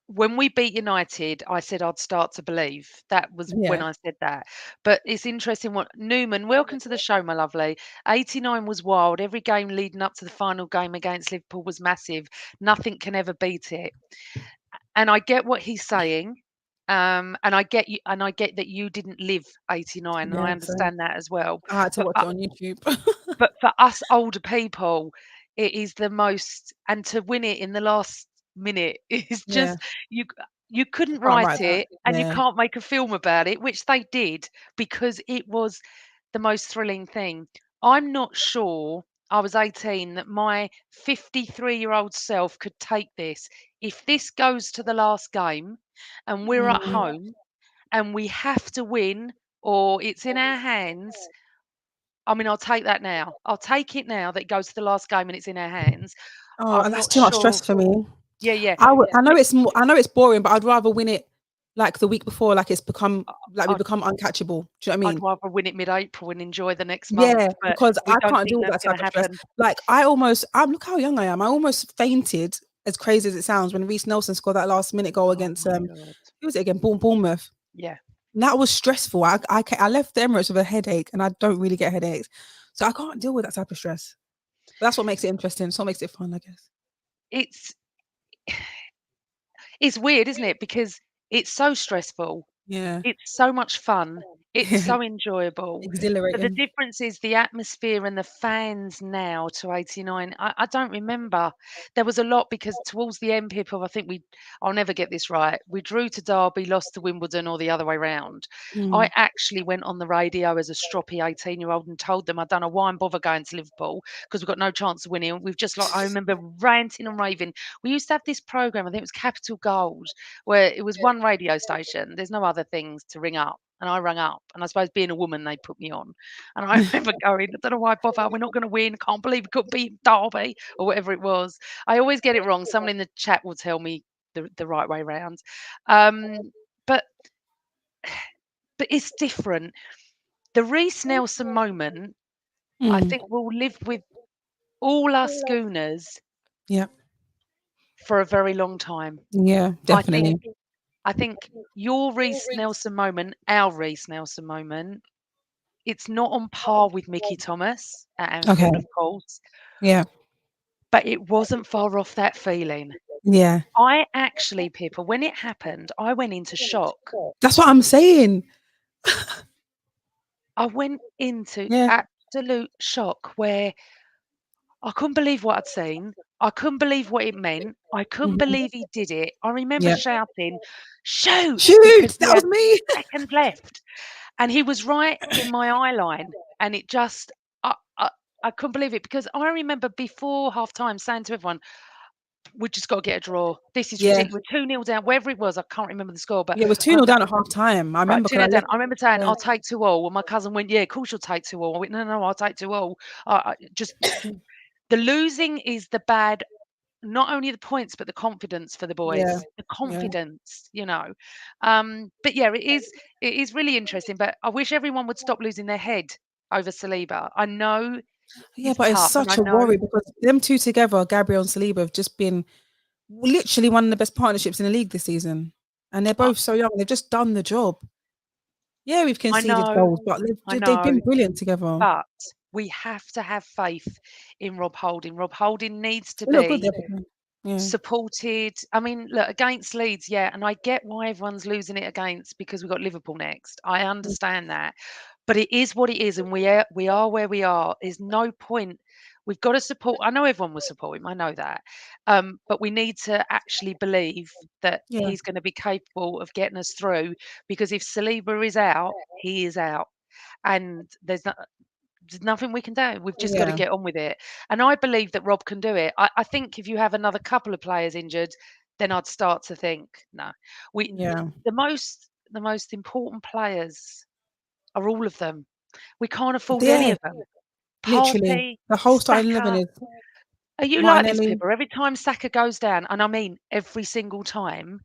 When we beat United, I said I'd start to believe. That was when Yeah, I said that. But it's interesting what Newman, welcome to the show, my lovely. 89 was wild. Every game leading up to the final game against Liverpool was massive. Nothing can ever beat it. And I get what he's saying. And I get you, and I get that you didn't live 89, and yeah. I So understand that as well. I had to But watch it on YouTube. for us older people, it is the most, and to win it in the last minute is Yeah, just you. you couldn't Can't write write that. it and you Yeah. can't make a film about it, which they did because it was the most thrilling thing. I'm not sure I was 18 that my 53-year-old self could take this. If this goes to the last game and we're at Mm. home and we have to win or it's in our hands, I mean, I'll take that now. I'll take it now that it goes to the last game and it's in our hands. Oh, I'm that's not too much sure. stress for me. Yeah, yeah. I know But it's more, I know it's boring, but I'd rather win it like the week before, like it's become like we I'd become uncatchable. Do you know what I I'd mean? rather win it mid-April and enjoy the next month, Yeah, but because we I don't can't think deal with that's that type gonna of stress. happen. Like I'm look how young I am. I almost fainted, as crazy as it sounds, when Reece Nelson scored that last minute goal Oh against my god. who was it again? Bournemouth. Yeah. That was stressful. I left the Emirates with a headache, and I don't really get headaches, so I can't deal with that type of stress. But that's what makes it interesting. That's what makes it fun, I guess. It's it's weird, isn't it? Because it's so stressful. Yeah, It's so much fun. It's so enjoyable. But the exhilarating. difference is the atmosphere and the fans now to 89. I don't remember. There was a lot because towards the end, people, I think I'll never get this right. We drew to Derby, lost to Wimbledon, or the other way round. I Mm. actually went on the radio as a stroppy 18-year-old and told them I don't know why I'm bother going to Liverpool because we've got no chance of winning. We've just like, I remember ranting and raving. We used to have this program, I think it was Capital Gold, where it was one radio station. There's no other things to ring up. And I rang up, and I suppose being a woman, they put me on. And I remember going, I don't know why bother. We're not going to win. Can't believe we couldn't beat Derby or whatever it was. I always get it wrong. Someone in the chat will tell me the right way round. Um, but but it's different. The Reece Nelson moment, I Mm. think, will live with all our schooners Yeah, for a very long time. yeah, I think definitely. I think your Reece Nelson moment, our Reece Nelson moment, it's not on par with Mickey Thomas at Okay. Anfield, of course, Yeah, but it wasn't far off that feeling. yeah. I actually, Pippa, when it happened, I went into shock. That's what I'm saying. I went into Yeah. absolute shock where I couldn't believe what I'd seen. I couldn't believe what it meant. I couldn't Mhm. believe he did it. I remember Yeah. shouting, "Shoot!" because Shoot! we That was had me. seconds left. And he was right in my eye line, and it just I couldn't believe it because I remember before half time saying to everyone, "We just got to get a draw. This is Yeah. ridiculous. We're 2-0 down, wherever it was. I can't remember the score, but Yeah, it was 2 I nil was like, down at half time. I right, remember 2 because I 0 down." left. I remember saying, Yeah. "I'll take 2 all." And my cousin went, "Yeah, of course you'll take 2 all." I went, "No, no, I'll take 2 all." Just the losing is the bad, not only the points, but the confidence for the Yeah. boys. The Yeah. confidence, you know. But yeah, it is really interesting. But I wish everyone would stop losing their head over Saliba. I know Yeah, he's but it's tough, and I such a know worry because them two together, Gabriel and Saliba, have just been literally one of the best partnerships in the league this season. And they're I, both so young. They've just done the job. Yeah, we've I conceded know, goals, but I they've been know. brilliant together. But we have to have faith in Rob Holding. Rob Holding needs to They look good be the other time. Yeah. supported. I mean, look, against Leeds, yeah, and I get why everyone's losing it against because we've got Liverpool next. I understand that. But it is what it is, and we are where we are. There's no point. We've got to support. I know everyone will support him. I know that, but we need to actually believe that Yeah. he's going to be capable of getting us through. Because if Saliba is out, he is out, and there's nothing we can do. We've just got to Yeah. get on with it. And I believe that Rob can do it. I think if you have another couple of players injured, then I'd start to think, no, we Yeah. the most important players are all of them. We can't afford any Yeah. of them. Literally. Partey, The whole starting 11 Saka. is Are you like this, Martinelli. Pippa? Every time Saka goes down, and I mean every single time,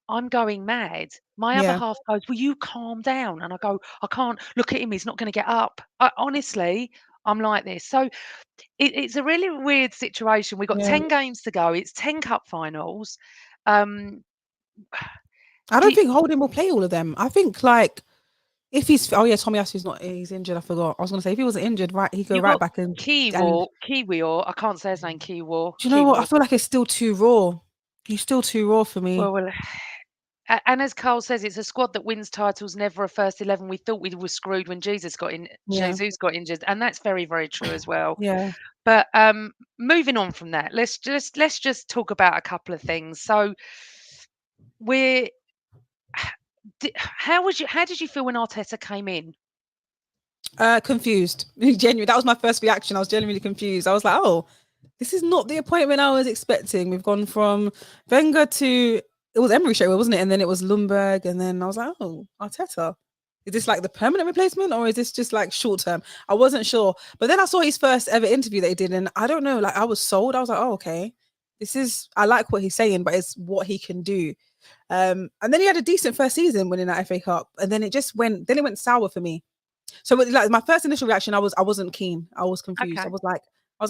I'm going mad. My other Yeah. half goes, "Will you calm down?" And I go, "I can't. Look at him. He's not going to get up." Honestly, I'm like this. So it's a really weird situation. We've got Yeah. 10 games to go. It's 10 cup finals. Um, I do don't you, think Holding will play all of them. I think like if he's oh yeah, Tommy Asu's not he's injured. I forgot. I was gonna say if he wasn't injured, right, he go you right got back and Kiwi, or I can't say his name, do you know what? I Kiwi. feel like it's still too raw. He's still too raw for me. Well, and as Carl says, it's a squad that wins titles, never a first 11. We thought we were screwed when Yeah. Jesus got injured, and that's very, very true as well. Yeah. But moving on from that, let's just talk about a couple of things. So we're how did you feel when Arteta came in? Confused. Genuinely, that was my first reaction. I was genuinely confused. I was like, oh, this is not the appointment I was expecting. We've gone from Wenger to it was Emery show, wasn't it? And then it was Lundberg, and then I was like, oh, Arteta. Is this like the permanent replacement or is this just like short term? I wasn't sure. But then I saw his first ever interview that he did, and I don't know, like I was sold. I was like, oh, okay. This is I like what he's saying, but it's what he can do. And then he had a decent first season winning that FA Cup, and then it went sour for me. So like my first initial reaction, I wasn't keen. I was confused. Okay. I was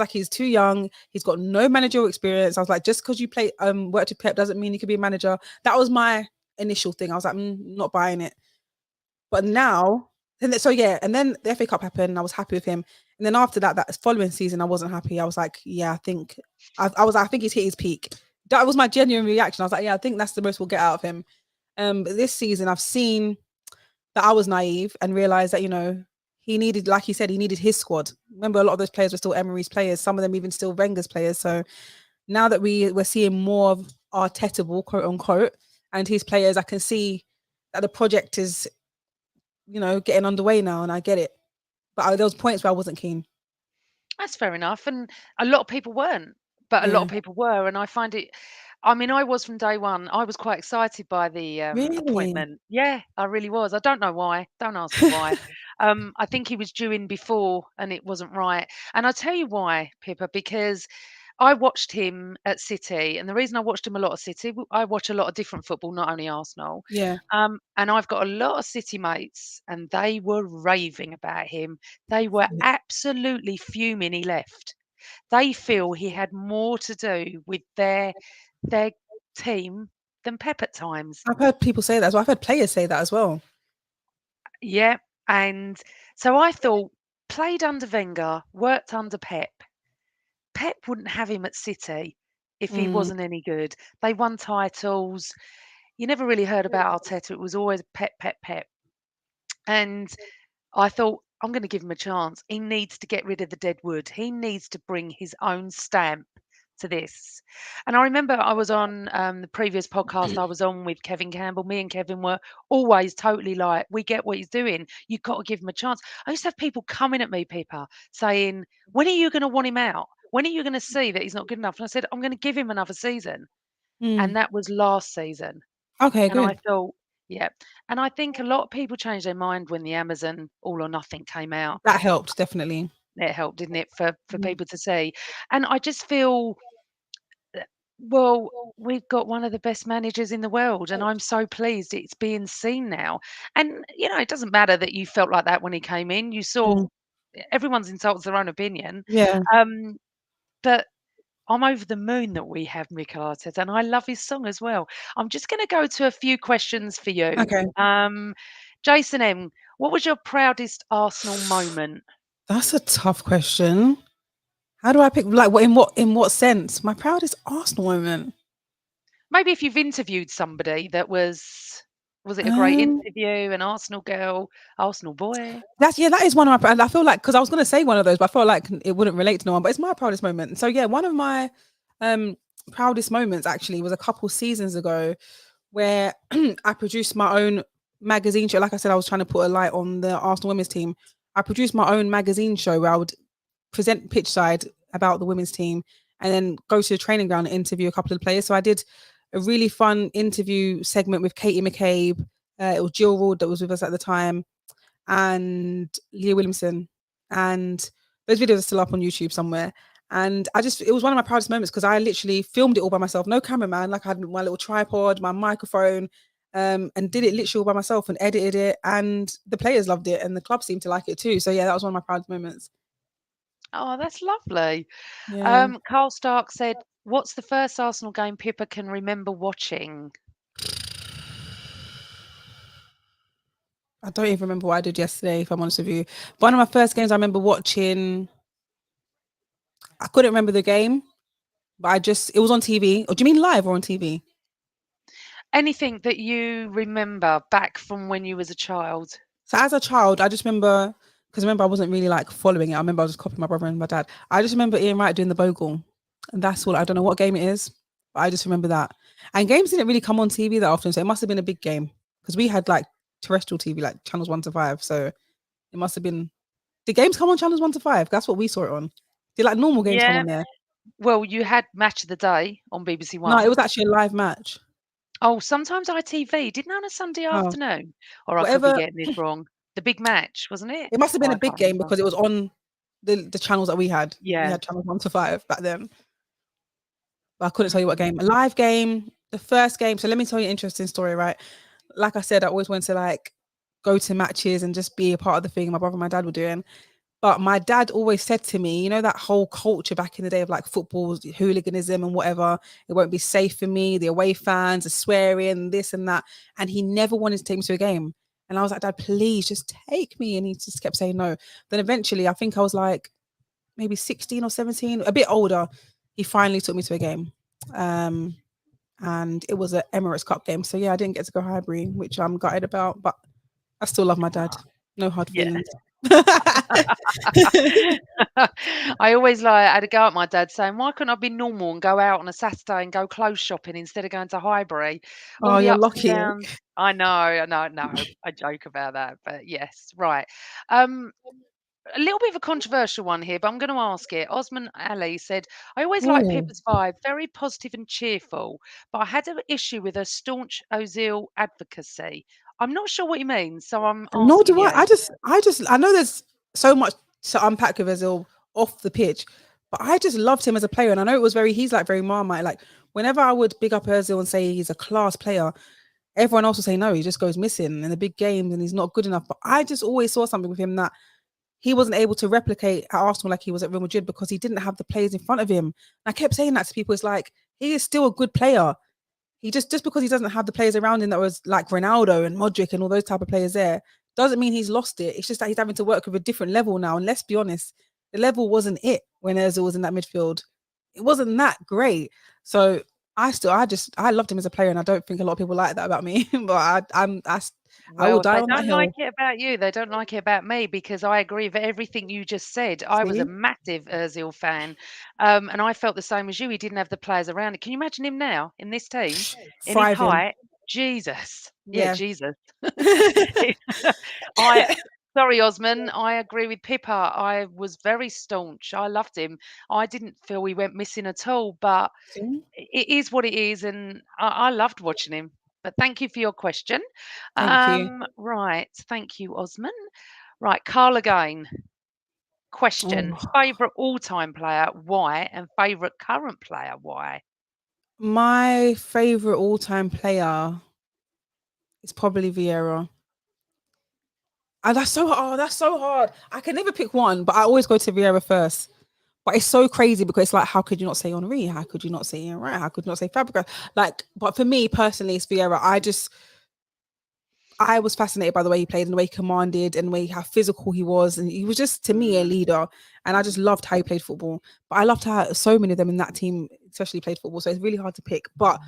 like, he's too young. He's got no managerial experience. I was like, just because you play worked with Pep doesn't mean you could be a manager. That was my initial thing. I was like, not buying it. But now, and then the FA Cup happened. And I was happy with him. And then after that, that following season, I wasn't happy. I was like, yeah, I think he's hit his peak. That was my genuine reaction. I was like, yeah, I think that's the most we'll get out of him. But this season, I've seen that I was naive and realized that, he needed, like he said, he needed his squad. Remember, a lot of those players were still Emery's players, some of them even still Wenger's players. So now that we're seeing more of Arteta ball, quote unquote, and his players, I can see that the project is, getting underway now, and I get it. But there was points where I wasn't keen. That's fair enough, and a lot of people weren't, but a lot Yeah. of people were, and I find it I mean, I was from day one. I was quite excited by the, Really? appointment. Yeah, I really was. I don't know why. Don't ask me why. I think he was due in before, and it wasn't right, and I'll tell you why, Pippa, because I watched him at City, and the reason I watched him a lot at City, I watch a lot of different football, not only Arsenal. Yeah. And I've got a lot of City mates, and they were raving about him. They were absolutely fuming he left. They feel he had more to do with their team than Pep at times. I've heard people say that as well. I've heard players say that as well. Yeah, and so I thought played under Wenger, worked under Pep. Pep wouldn't have him at City if he Mm. wasn't any good. They won titles. You never really heard about Arteta. It was always Pep, Pep, Pep. And I thought, I'm going to give him a chance. He needs to get rid of the dead wood. He needs to bring his own stamp to this. And I remember I was on the previous podcast I was on with Kevin Campbell. Me and Kevin were always totally like, we get what he's doing. You've got to give him a chance. I used to have people coming at me, Pippa, saying, when are you going to want him out? When are you going to see that he's not good enough? And I said, I'm going to give him another season. Mm. And that was last season. Okay, And I good. thought, yeah. And I think a lot of people changed their mind when the Amazon All or Nothing came out. That helped, definitely. It helped, didn't it, for Mm. people to see? And I just feel, well, we've got one of the best managers in the world, and I'm so pleased it's being seen now. And it doesn't matter that you felt like that when he came in. You saw Mm. everyone's entitled to their own opinion. Yeah. Um, but I'm over the moon that we have Mikel Arteta, and I love his song as well. I'm just going to go to a few questions for you. Okay. Jason M, what was your proudest Arsenal moment? That's a tough question. How do I pick like what sense? My proudest Arsenal moment. Maybe if you've interviewed somebody that was it a great Um interview, an Arsenal girl, Arsenal boy? that is one of my and I feel like because I was gonna say one of those, but I felt like it wouldn't relate to no one, but it's my proudest moment. So yeah, one of my um proudest moments actually was a couple seasons ago where I produced my own magazine show. Like I said, I was trying to put a light on the Arsenal women's team. I produced my own magazine show where I would present pitch side about the women's team and then go to the training ground and interview a couple of the players. So I did a really fun interview segment with Katie McCabe. It was Jill Ward that was with us at the time and Leah Williamson. And those videos are still up on YouTube somewhere. And it was one of my proudest moments because I literally filmed it all by myself. No cameraman. Like I had my little tripod, my microphone, and did it literally all by myself and edited it. And the players loved it and the club seemed to like it too. So yeah, that was one of my proudest moments. Oh, that's lovely. Yeah. Carl Stark said, "What's the first Arsenal game Pippa can remember watching?" I don't even remember what I did yesterday, if I'm honest with you. One of my first games I remember watching, I couldn't remember the game, but it was on TV. Or do you mean live or on TV? Anything that you remember back from when you was a child? So as a child, I just remember, because remember I wasn't really like following it. I remember I was just copying my brother and my dad. I just remember Ian Wright doing the bogle. And that's all. I don't know what game it is, but I just remember that. And games didn't really come on TV that often, so it must have been a big game because we had like terrestrial TV, like channels 1 to 5. So it must have been. Did games come on channels 1 to 5? That's what we saw it on. Did like normal games come Yeah. on there? Well, you had Match of the Day on BBC No, it One. was actually a live match. Oh, sometimes ITV. Didn't on a Sunday Oh, afternoon? Or I could be whatever. getting this wrong. The big match, wasn't it? It must have Oh, been a I big can't game remember. because it was on the channels that we had. We Yeah. had channels 1 to 5 back then. But I couldn't tell you what Mm. game. A live game, the first game. So let me tell you an interesting story, right? Like I said, I always wanted to like go to matches and just be a part of the thing my brother and my dad were doing. But my dad always said to me, you know, that whole culture back in the day of like football, hooliganism and whatever, it won't be safe for me, the away fans, the swearing, this and that. And he never wanted to take me to a game. And I was like, Dad, please just take me. And he just kept saying no. Then eventually, I think I was like maybe 16 or 17, a bit older. He finally took me to a game. Um, and it was an Emirates Cup game. So yeah, I didn't get to go Highbury, which I'm gutted about, but I still love my dad. No hard Yeah. feelings. I always like had a go at my dad saying, "Why couldn't I be normal and go out on a Saturday and go clothes shopping instead of going to Highbury?" All Oh, the you're ups and lucky. downs. I know, I know, no, I joke about that, but yes, right. Um, a little bit of a controversial one here, but I'm going to ask it. Osman Ali said, "I always like Oh, Pippa's vibe, very positive and cheerful, but I had an issue with her staunch Ozil advocacy. I'm not sure what he means, so I'm nor asking do I. you." I know there's so much to unpack with Özil off the pitch, but I just loved him as a player, and I know it was he's like very Marmite. Like whenever I would big up Özil and say he's a class player, everyone else would say no, he just goes missing in the big games and he's not good enough. But I just always saw something with him that he wasn't able to replicate at Arsenal like he was at Real Madrid because he didn't have the players in front of him. And I kept saying that to people. It's like he is still a good player. He just because he doesn't have the players around him that was like Ronaldo and Modric and all those type of players there doesn't mean he's lost it. It's just that he's having to work with a different level now. And let's be honest, the level wasn't it when Özil was in that midfield. It wasn't that great. So I loved him as a player, and I don't think a lot of people like that about me. But I will Well, if die they on that don't like hill. it about you, they don't like it about me because I agree with everything you just said. I was a See, massive Özil fan, and I felt the same as you. He didn't have the players around it. Can you imagine him now in this team, in his thriving. height? Jesus, yeah, Yeah. Jesus. I sorry, Osman. I agree with Pippa. I was very staunch. I loved him. I didn't feel he went missing at all, but See? it is what it is, and I loved watching him. But thank you for your question. Thank you. Right, thank you, Osman. Right, Carl again. Question: Oh, favorite all-time player, why? And favorite current player, why? my favorite all-time player is probably Vieira. And that's so hard. I can never pick one, but I always go to Vieira first. But it's so crazy because it's like, how could you not say Henri? How could you not say Ian Wright? How could you not say Fabregas? Like, but for me personally, it's Vieira. I was fascinated by the way he played and the way he commanded and the way how physical he was, and he was just to me a Mm, leader. And I just loved how he played football. But I loved how so many of them in that team, especially played football. So it's really hard to pick. But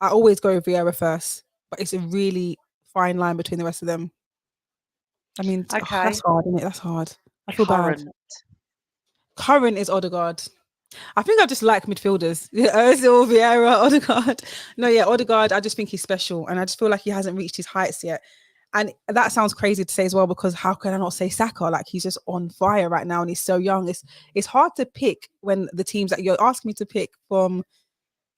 I always go with Vieira first. But it's a really fine line between the rest of them. I mean, that's okay, hard, isn't it? That's hard. I feel bad. current. Current is Odegaard. I think I just like midfielders. Ozil, Vieira, Odegaard. No, yeah, Odegaard. I just think he's special, and I just feel like he hasn't reached his heights yet. And that sounds crazy to say as well, because how can I not say Saka? Like he's just on fire right now, and he's so young. It's hard to pick when the teams that you're asking me to pick from.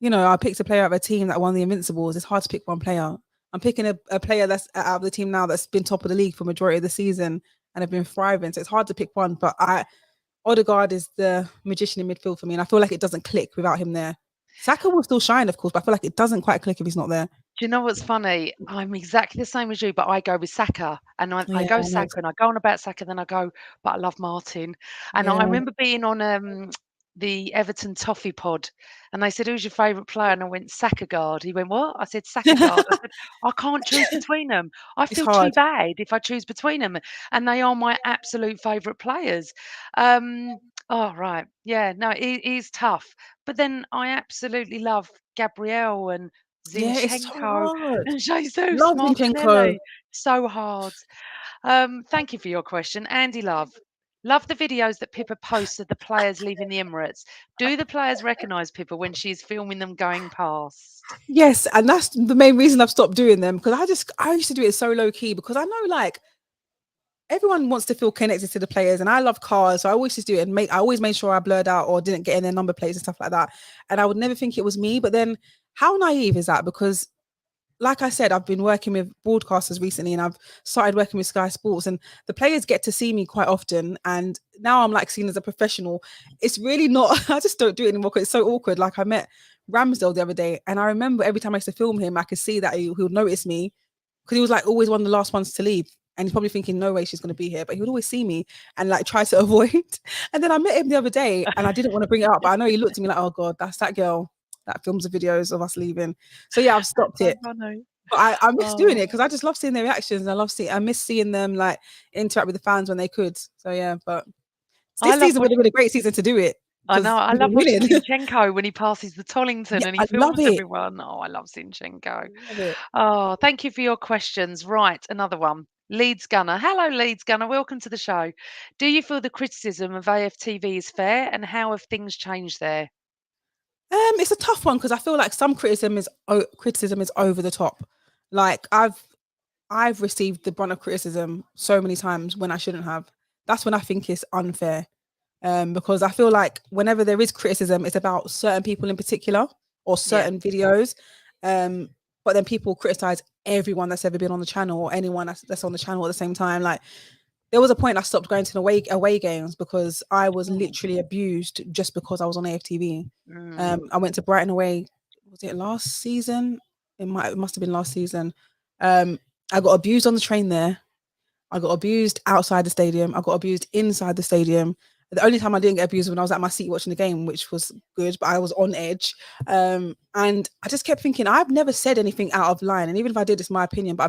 I picked a player out of a team that won the Invincibles. It's hard to pick one player. I'm picking a player that's out of the team now that's been top of the league for majority of the season and have been thriving. So it's hard to pick one, but Odegaard is the magician in midfield for me, and I feel like it doesn't click without him there. Saka will still shine, of course, but I feel like it doesn't quite click if he's not there. Do you know what's funny? I'm exactly the same as you, but I go with Saka, and I Yeah, go I know. Saka, and I go on about Saka, then I go, but I love Martin. And I Yeah. remember being on the Everton Toffee Pod, and they said, "Who's your favourite player?" And I went, "Sakagard." He went, "What?" I said, "Sakagard." I said, "I can't choose between them. I It's feel too hard. bad if I choose between them, and they are my absolute favourite players." Um, oh right, yeah, no, it is tough, but then I absolutely love Gabrielle and Yeah, it's so Zinchenko hard. and Jesus Love Zinchenko. Martinelli. So hard. Thank you for your question. Andy Love. Love the videos that Pippa posts of the players leaving the Emirates. Do the players recognise Pippa when she's filming them going past? Yes, and that's the main reason I've stopped doing them because I used to do it so low key because I know like everyone wants to feel connected to the players, and I love cars, so I always just do it and make. I always made sure I blurred out or didn't get in their number plates and stuff like that, and I would never think it was me. But then, how naive is that? Because like I said, I've been working with broadcasters recently and I've started working with Sky Sports and the players get to see me quite often. And now I'm like seen as a professional. It's really not, I just don't do it anymore because it's so awkward. Like I met Ramsdale the other day and I remember every time I used to film him, I could see that he would notice me because he was like always one of the last ones to leave. And he's probably thinking, no way she's going to be here. But he would always see me and like try to avoid. And then I met him the other day and I didn't want to bring it up. But I know he looked at me like, oh God, that's that girl that films the videos of us leaving. So yeah, I've That's stopped so it. funny. But I miss doing Oh, it because I just love seeing their reactions. I miss seeing them like interact with the fans when they could. So yeah, but I this love season would have watching. been a great season to do it I know. because I we love were watching winning. Zinchenko when he passes the Tollington Yeah, and he I love films it. everyone. Oh, I love Zinchenko. Love it. Oh, thank you for your questions. Right, another one. Leeds Gunner. Hello, Leeds Gunner. Welcome to the show. Do you feel the criticism of AFTV is fair, and how have things changed there? It's a tough one because I feel like some criticism is over the top. Like I've received the brunt of criticism so many times when I shouldn't have. That's when I think it's unfair. Because I feel like whenever there is criticism, it's about certain people in particular or Yeah. certain videos. Um, but then people criticize everyone that's ever been on the channel or anyone that's on the channel at the same time. Like there was a point I stopped going to the away games because I was Oh, literally abused just because I was on AFTV. mm. I went to Brighton away. Was it last season? It must have been last season. Um, I got abused on the train there. I got abused outside the stadium. I got abused inside the stadium. The only time I didn't get abused was when I was at my seat watching the game, which was good, but I was on edge. And I just kept thinking, I've never said anything out of line. And even if I did, it's my opinion, but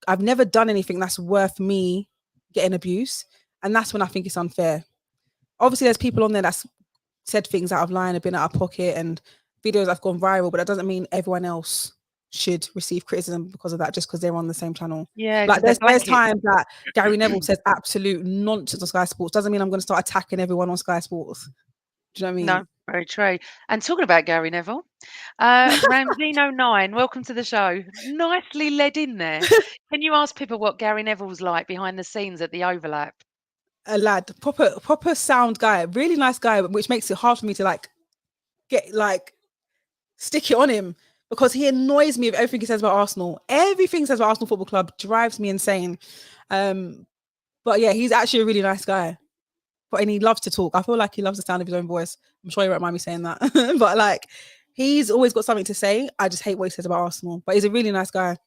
I've never done anything that's worth me getting abuse. And that's when I think it's unfair. Obviously, there's people on there that's said things out of line, have been out of pocket, and videos have gone viral, but that doesn't mean everyone else should receive criticism because of that just because they're on the same channel. Yeah, Like because they're there's blankets. times that Gary Neville says absolute nonsense on Sky Sports. Doesn't mean I'm going to start attacking everyone on Sky Sports. Do you know what I No, mean? very true. And talking about Gary Neville, Ramsino9, welcome to the show. Nicely led in there. Can you ask people what Gary Neville's like behind the scenes at the overlap? A lad, proper sound guy, really nice guy, which makes it hard for me to like get like stick it on him because he annoys me with everything he says about Arsenal. Everything he says about Arsenal Football Club drives me insane. Um, but yeah, he's actually a really nice guy. But and he loves to talk. I feel like he loves the sound of his own voice. I'm sure you won't mind me saying that. But like he's always got something to say. I just hate what he says about Arsenal. But he's a really nice guy.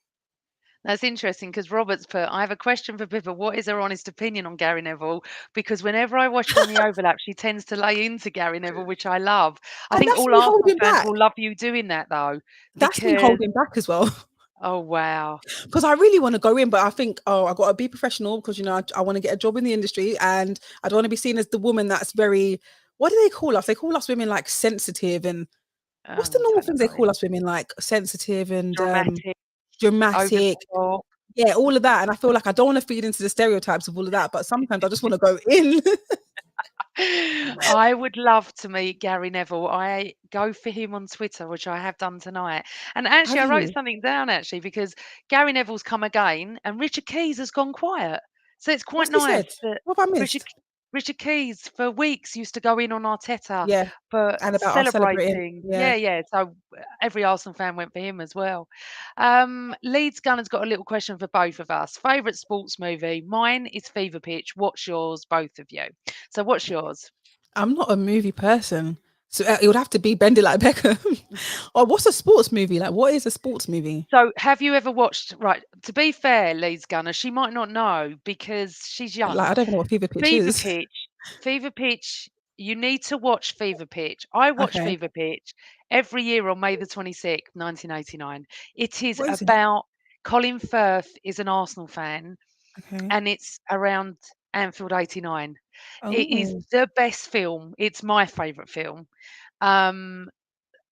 That's interesting because Robert's put, I have a question for Pippa. What is her honest opinion on Gary Neville? Because whenever I watch her on the overlap, she tends to lay into Gary Neville, which I love. I And think that's all me Arsenal holding fans back. will love you doing that though, That's me because, holding back as well. oh, wow. Because I really want to go in, but I think, oh, I got to be professional because, you know, I want to get a job in the industry and I don't want to be seen as the woman that's very, what do they call us? They call us women like sensitive and what's the Oh, normal don't things they know. call us women like sensitive and Dramatic, over dramatic? the top. Yeah, all of that. And I feel like I don't want to feed into the stereotypes of all of that, but sometimes I just want to go in. I would love to meet Gary Neville. I go for him on Twitter, which I have done tonight. And actually, Have I wrote you? something down actually because Gary Neville's come again and Richard Keys has gone quiet. So it's quite What's he nice said? that What have I Richard missed? Richard Keys for weeks used to go in on Arteta Yeah, for and about us celebrating. celebrating. Yeah. Yeah, yeah. So every Arsenal fan went for him as well. Leeds Gunner's got a little question for both of us. Favourite sports movie? Mine is Fever Pitch. What's yours, both of you? So what's yours? I'm not a movie person. So it would have to be Bend It Like Beckham. Or what's a sports movie? Like, what is a sports movie? So, have you ever watched? Right, to be fair, Leeds Gunner, she might not know because she's Like, young. I don't know what Fever Pitch Fever is. Pitch, Fever Pitch. You need to watch Fever Pitch. I watch Okay. Fever Pitch every year on May the 26th, 1989. It is What is it? about Colin Firth is an Arsenal fan, Okay. and it's around Anfield 89. It is Oh, the best film. It's my favourite film. Um,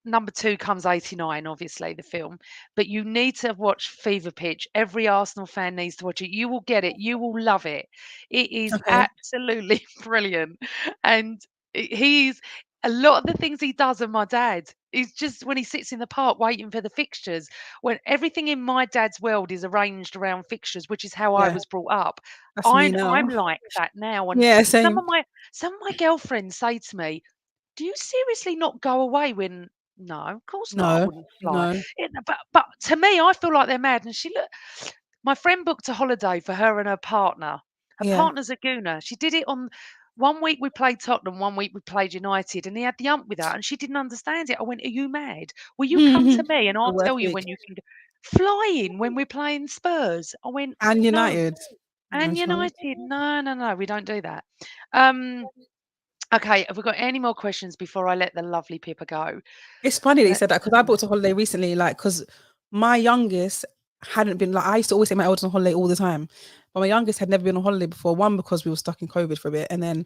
number 2 comes 89, obviously, the film, but you need to watch Fever Pitch. Every Arsenal fan needs to watch it. You will get it. You will love it. It is Okay. absolutely brilliant. And he's a lot of the things he does are my dad. He's just when he sits in the park waiting for the fixtures, when everything in my dad's world is arranged around fixtures, which is how I Yeah, was brought up. that's me I'm now. like that now. And Yeah, some same. of my some of my girlfriends say to me, do you seriously not go away when no, of course not, I No, wouldn't fly. no. But to me, I feel like they're mad, and she look my friend booked a holiday for her and her partner. Her Yeah. partner's a gooner. She did it on one week we played Tottenham, one week we played United, and he had the ump with her, and she didn't understand it. I went, "Are you mad? Will you come to me and The I'll worst tell you week. when you can flying when we're playing Spurs?" I went, And "No." United. No And chance. United, no, no, no, we don't do that. Um, okay, have we got any more questions before I let the lovely Pippa go? It's funny that you said Let's that because I booked a holiday recently, like, because my youngest hadn't been like I used to always take my eldest on holiday all the time, but my youngest had never been on holiday before. One, because we were stuck in COVID for a bit, and then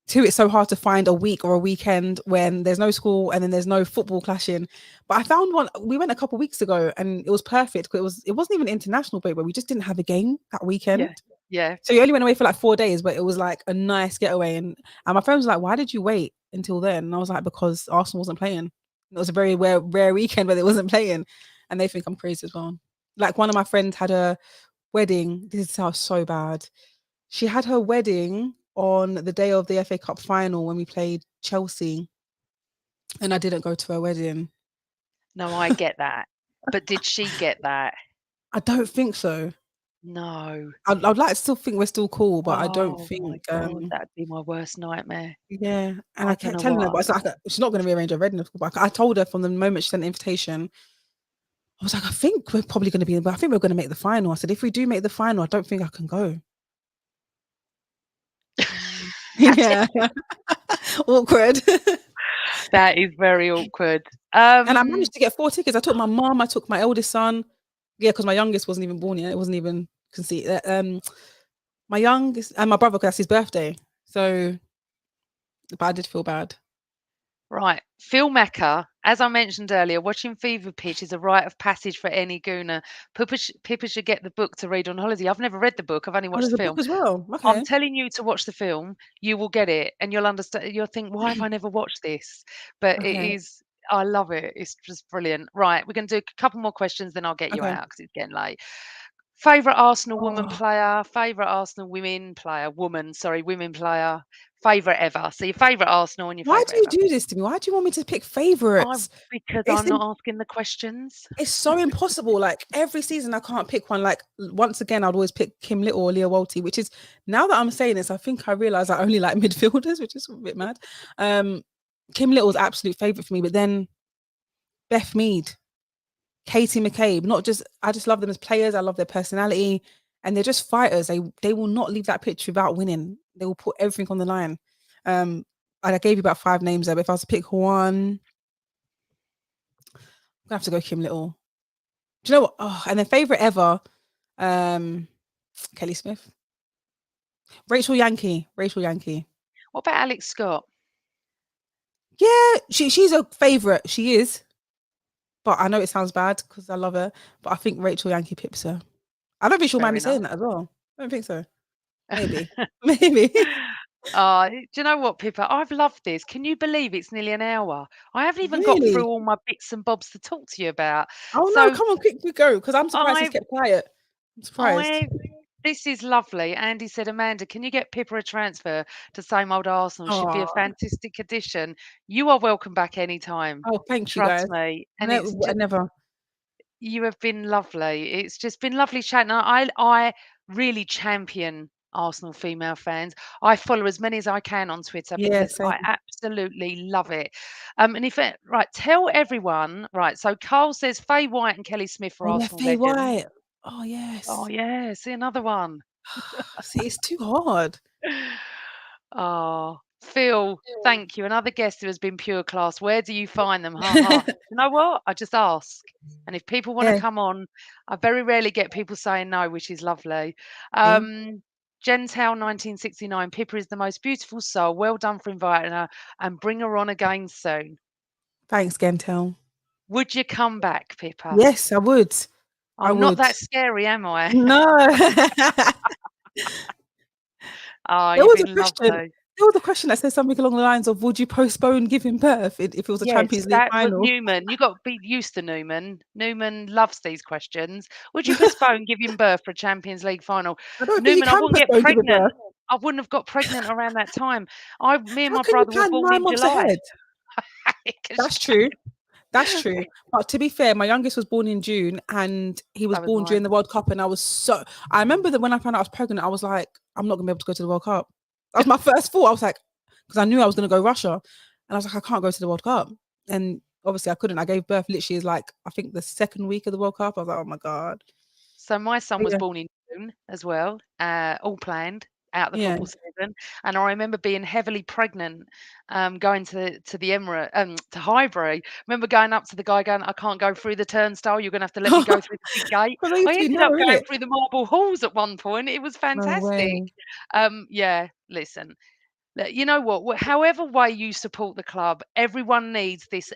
two, it's so hard to find a week or a weekend when there's no school and then there's no football clashing. But I found one. We went a couple of weeks ago, and it was perfect because it wasn't even an international break, but we just didn't have a game that yeah, weekend. yeah. So you only went away for like 4 days, but it was like a nice getaway. And my friend was like, "Why did you wait until then?" And I was like, "Because Arsenal wasn't playing. It was a very rare weekend where they wasn't playing." And they think I'm crazy as well. Like one of my friends had a wedding. This sounds so bad. She had her wedding on the day of the FA Cup final when we played Chelsea, and I didn't go to her wedding. No, I get that. But did she get that? I don't think so. No. I'd like to still think we're still cool, but I don't Oh my think God, that'd be my worst nightmare. yeah, and I I don't kept know telling what her, but it's like she's not going to rearrange her wedding. Of course. But I told her from the moment she sent the invitation, I was like, I think we're probably going to be, but I think we're going to make the final. I said, if we do make the final, I don't think I can go. Yeah, awkward. that is very awkward. And I managed to get 4 tickets. I took my mom, I took my eldest son. Yeah, because my youngest wasn't even born yet. It wasn't even conceived. My youngest and my brother, because that's his birthday. So, but I did feel bad. Right. Phil Mecca, as I mentioned earlier, watching Fever Pitch is a rite of passage for any gooner. Pippa should get the book to read on holiday. I've never read the book, I've only Oh, watched there's the a book film. as well. I'm Okay. telling you to watch the film, you will get it and you'll understand. You'll think, why have I never watched this? But it Okay. is, I love it. It's just brilliant. Right. We're going to do a couple more questions, then I'll get you Okay. out because it's getting late. Favorite Arsenal woman Oh, player, favorite Arsenal women player, woman, sorry, women player, favorite ever. So your favorite Arsenal and your why do favorite you ever. do this to me? Why do you want me to pick I favorites? because It's I'm im- not asking the questions. it's so impossible. Like every season, I can't pick one. Like once again, I'd always pick Kim Little or Leah Walty, which is now that I'm saying this, I think I realize I only like midfielders, which is a bit mad. Um, Kim Little's absolute favorite for me, but then Beth Mead, Katie McCabe, not just I just love them as players. I love their personality, and they're just fighters. They will not leave that pitch without winning. They will put everything on the line. Um, I gave you about 5 names there, but if I was to pick one, I'm gonna have to go Kim Little. Do you know what? Oh, and then favorite ever, um, Kelly Smith, Rachel Yankee, Rachel Yankee. What about Alex Scott? Yeah, she's a favorite. She is, but I know it sounds bad because I love her. But I think Rachel Yankee pips her. I don't think she'll mind Fair me saying enough. that as well. I don't think so. Maybe, maybe. Do you know what, Pippa? I've loved this. Can you believe it's nearly an hour? I haven't even got through Really? all my bits and bobs to talk to you about. Oh no, So come on, quick go, because I'm surprised he's I, kept quiet. I'm surprised. I, this is lovely. Andy said, Amanda, can you get Pippa a transfer to same old Arsenal? She'd be a Oh, fantastic addition. You are welcome back anytime. oh, thank you Trust guys. me. And it's No, I just never. you have been lovely. It's just been lovely chatting. I really champion Arsenal female fans. I follow as many as I can on Twitter Yeah, because same. I absolutely love it. And if it, right, tell everyone, right. So Carl says Faye White and Kelly Smith are Oh yeah, Arsenal Faye legends. White. Oh Oh yes. yeah, see another one. See, it's too hard. Oh, Phil, thank you. Another guest who has been pure class. Where do you find them? Ha ha. You know what? I just ask. And if people want to Yeah, come on, I very rarely get people saying no, which is lovely. same. Gentile 1969. Pippa is the most beautiful soul. Well done for inviting her and bring her on again soon. Thanks, Gentel. Would you come back, Pippa? Yes, I would. I I'm not would. that scary, am I? No. Oh, There you've was a been question. lovely. There was a question that says something along the lines of, "Would you postpone giving birth if it was a Yes, Champions League that was final?" Newman. You got to be used to Newman. Newman loves these questions. Would you postpone giving birth for a Champions League final? I don't think you Newman, I can wouldn't get postpone giving pregnant. birth. I wouldn't have got pregnant around that time. Me and How my can you brother were plan born 9 in months July. ahead? 'Cause That's true. That's true. But to be fair, my youngest was born in June and he was that was born during mine. the World Cup. And I remember that when I found out I was pregnant, I was like, I'm not gonna be able to go to the World Cup. That was my first thought. I was like, because I knew I was gonna go Russia. And I was like, I can't go to the World Cup. And obviously I couldn't. I gave birth literally as like, I think the second week of the World Cup. I was like, oh my God. So my son But was yeah, born in June as well, all planned out the yeah. football season, and I remember being heavily pregnant, going to the Emirate, to Highbury. Remember going up to the guy going, "I can't go through the turnstile. You're gonna have to let me go through the big gate." Because I used I to be ended up narrow, going innit? through the marble halls at one point. It was No fantastic. way. Yeah, listen, you know what? However way you support the club, everyone needs this.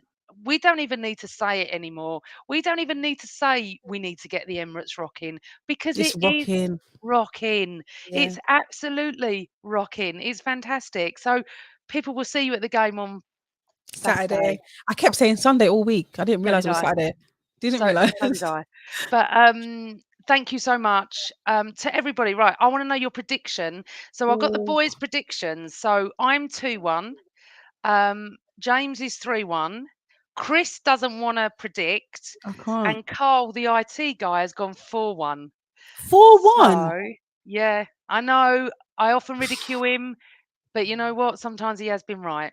We don't even need to say it anymore. We don't even need to say we need to get the Emirates rocking because It's it is rocking. rocking. Yeah. It's absolutely rocking. It's fantastic. So people will see you at the game on Saturday. Saturday. I kept saying Sunday all week. I didn't So realize did it was I. Saturday. Didn't So realize. so did I. But thank you so much to everybody. Right, I want to know your prediction. So I've got the Oh, boys' predictions. So I'm 2-1. James is 3-1. Chris doesn't want to predict, I can't. and Carl, the IT guy, has gone 4-1. 4-1. So yeah, I know I often ridicule him, but you know what? Sometimes he has been right.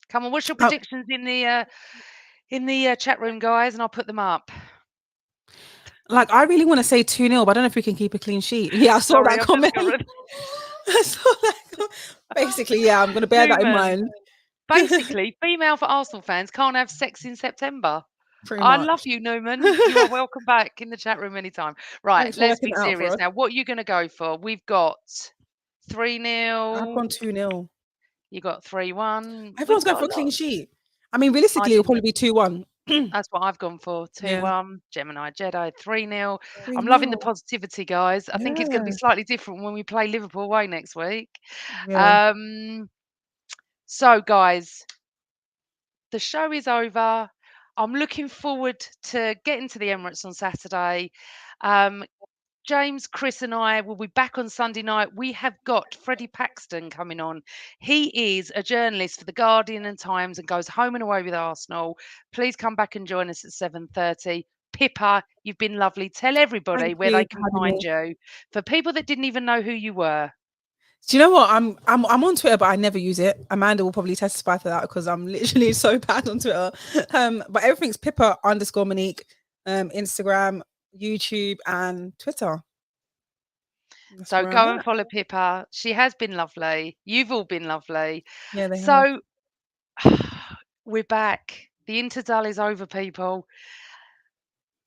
Come on, what's your Uh, predictions in the chat room, guys? And I'll put them up. like I really want to say 2-0, but I don't know if we can keep a clean sheet. Yeah, I saw Sorry, that I've just comment. got rid. I saw that Basically, yeah, I'm gonna bear that in Newman. mind. Basically, female for Arsenal fans can't have sex in September. Pretty I love much. you, Newman. You are welcome back in the chat room anytime. Right, Thanks for let's working be it out for serious us. now. What are you going to go for? We've got 3 I've 0. gone 2-0. You got 3-1. Everyone's We've going got for a a lot. clean sheet. I mean, I realistically, it'll didn't. probably be 2-1. That's what I've gone for. Yeah. 2-1. Gemini Jedi 3-0. I'm loving the 3-0. positivity, guys. I think it's going to be Yeah. slightly different when we play Liverpool away next week. Yeah. Um, so, guys, the show is over. I'm looking forward to getting to the Emirates on Saturday. Um, James, Chris, and I will be back on Sunday night. We have got Freddie Paxton coming on. He is a journalist for The Guardian and Times and goes home and away with Arsenal. Please come back and join us at 7:30. Pippa, you've been lovely. Tell Thank everybody where you they for can having find me. you. For people that didn't even know who you were. Do you know what? I'm on Twitter, but I never use it. Amanda will probably testify to that because I'm literally so bad on Twitter. But everything's Pippa underscore Monique, Instagram, YouTube, and Twitter. That's So where I'm go and at. follow Pippa. She has been lovely. You've all been lovely. Yeah, they have. So we're back. The Interdal is over, people.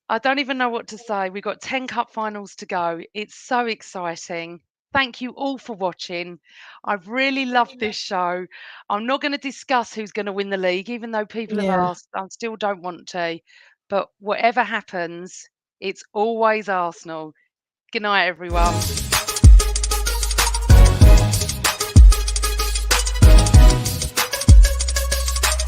I don't even know what to say. We've got 10 cup finals to go. It's so exciting. Thank you all for watching. I've really loved this show. I'm not going to discuss who's going to win the league, even though people have Yeah. asked. I still don't want to. But whatever happens, it's always Arsenal. Good night, everyone.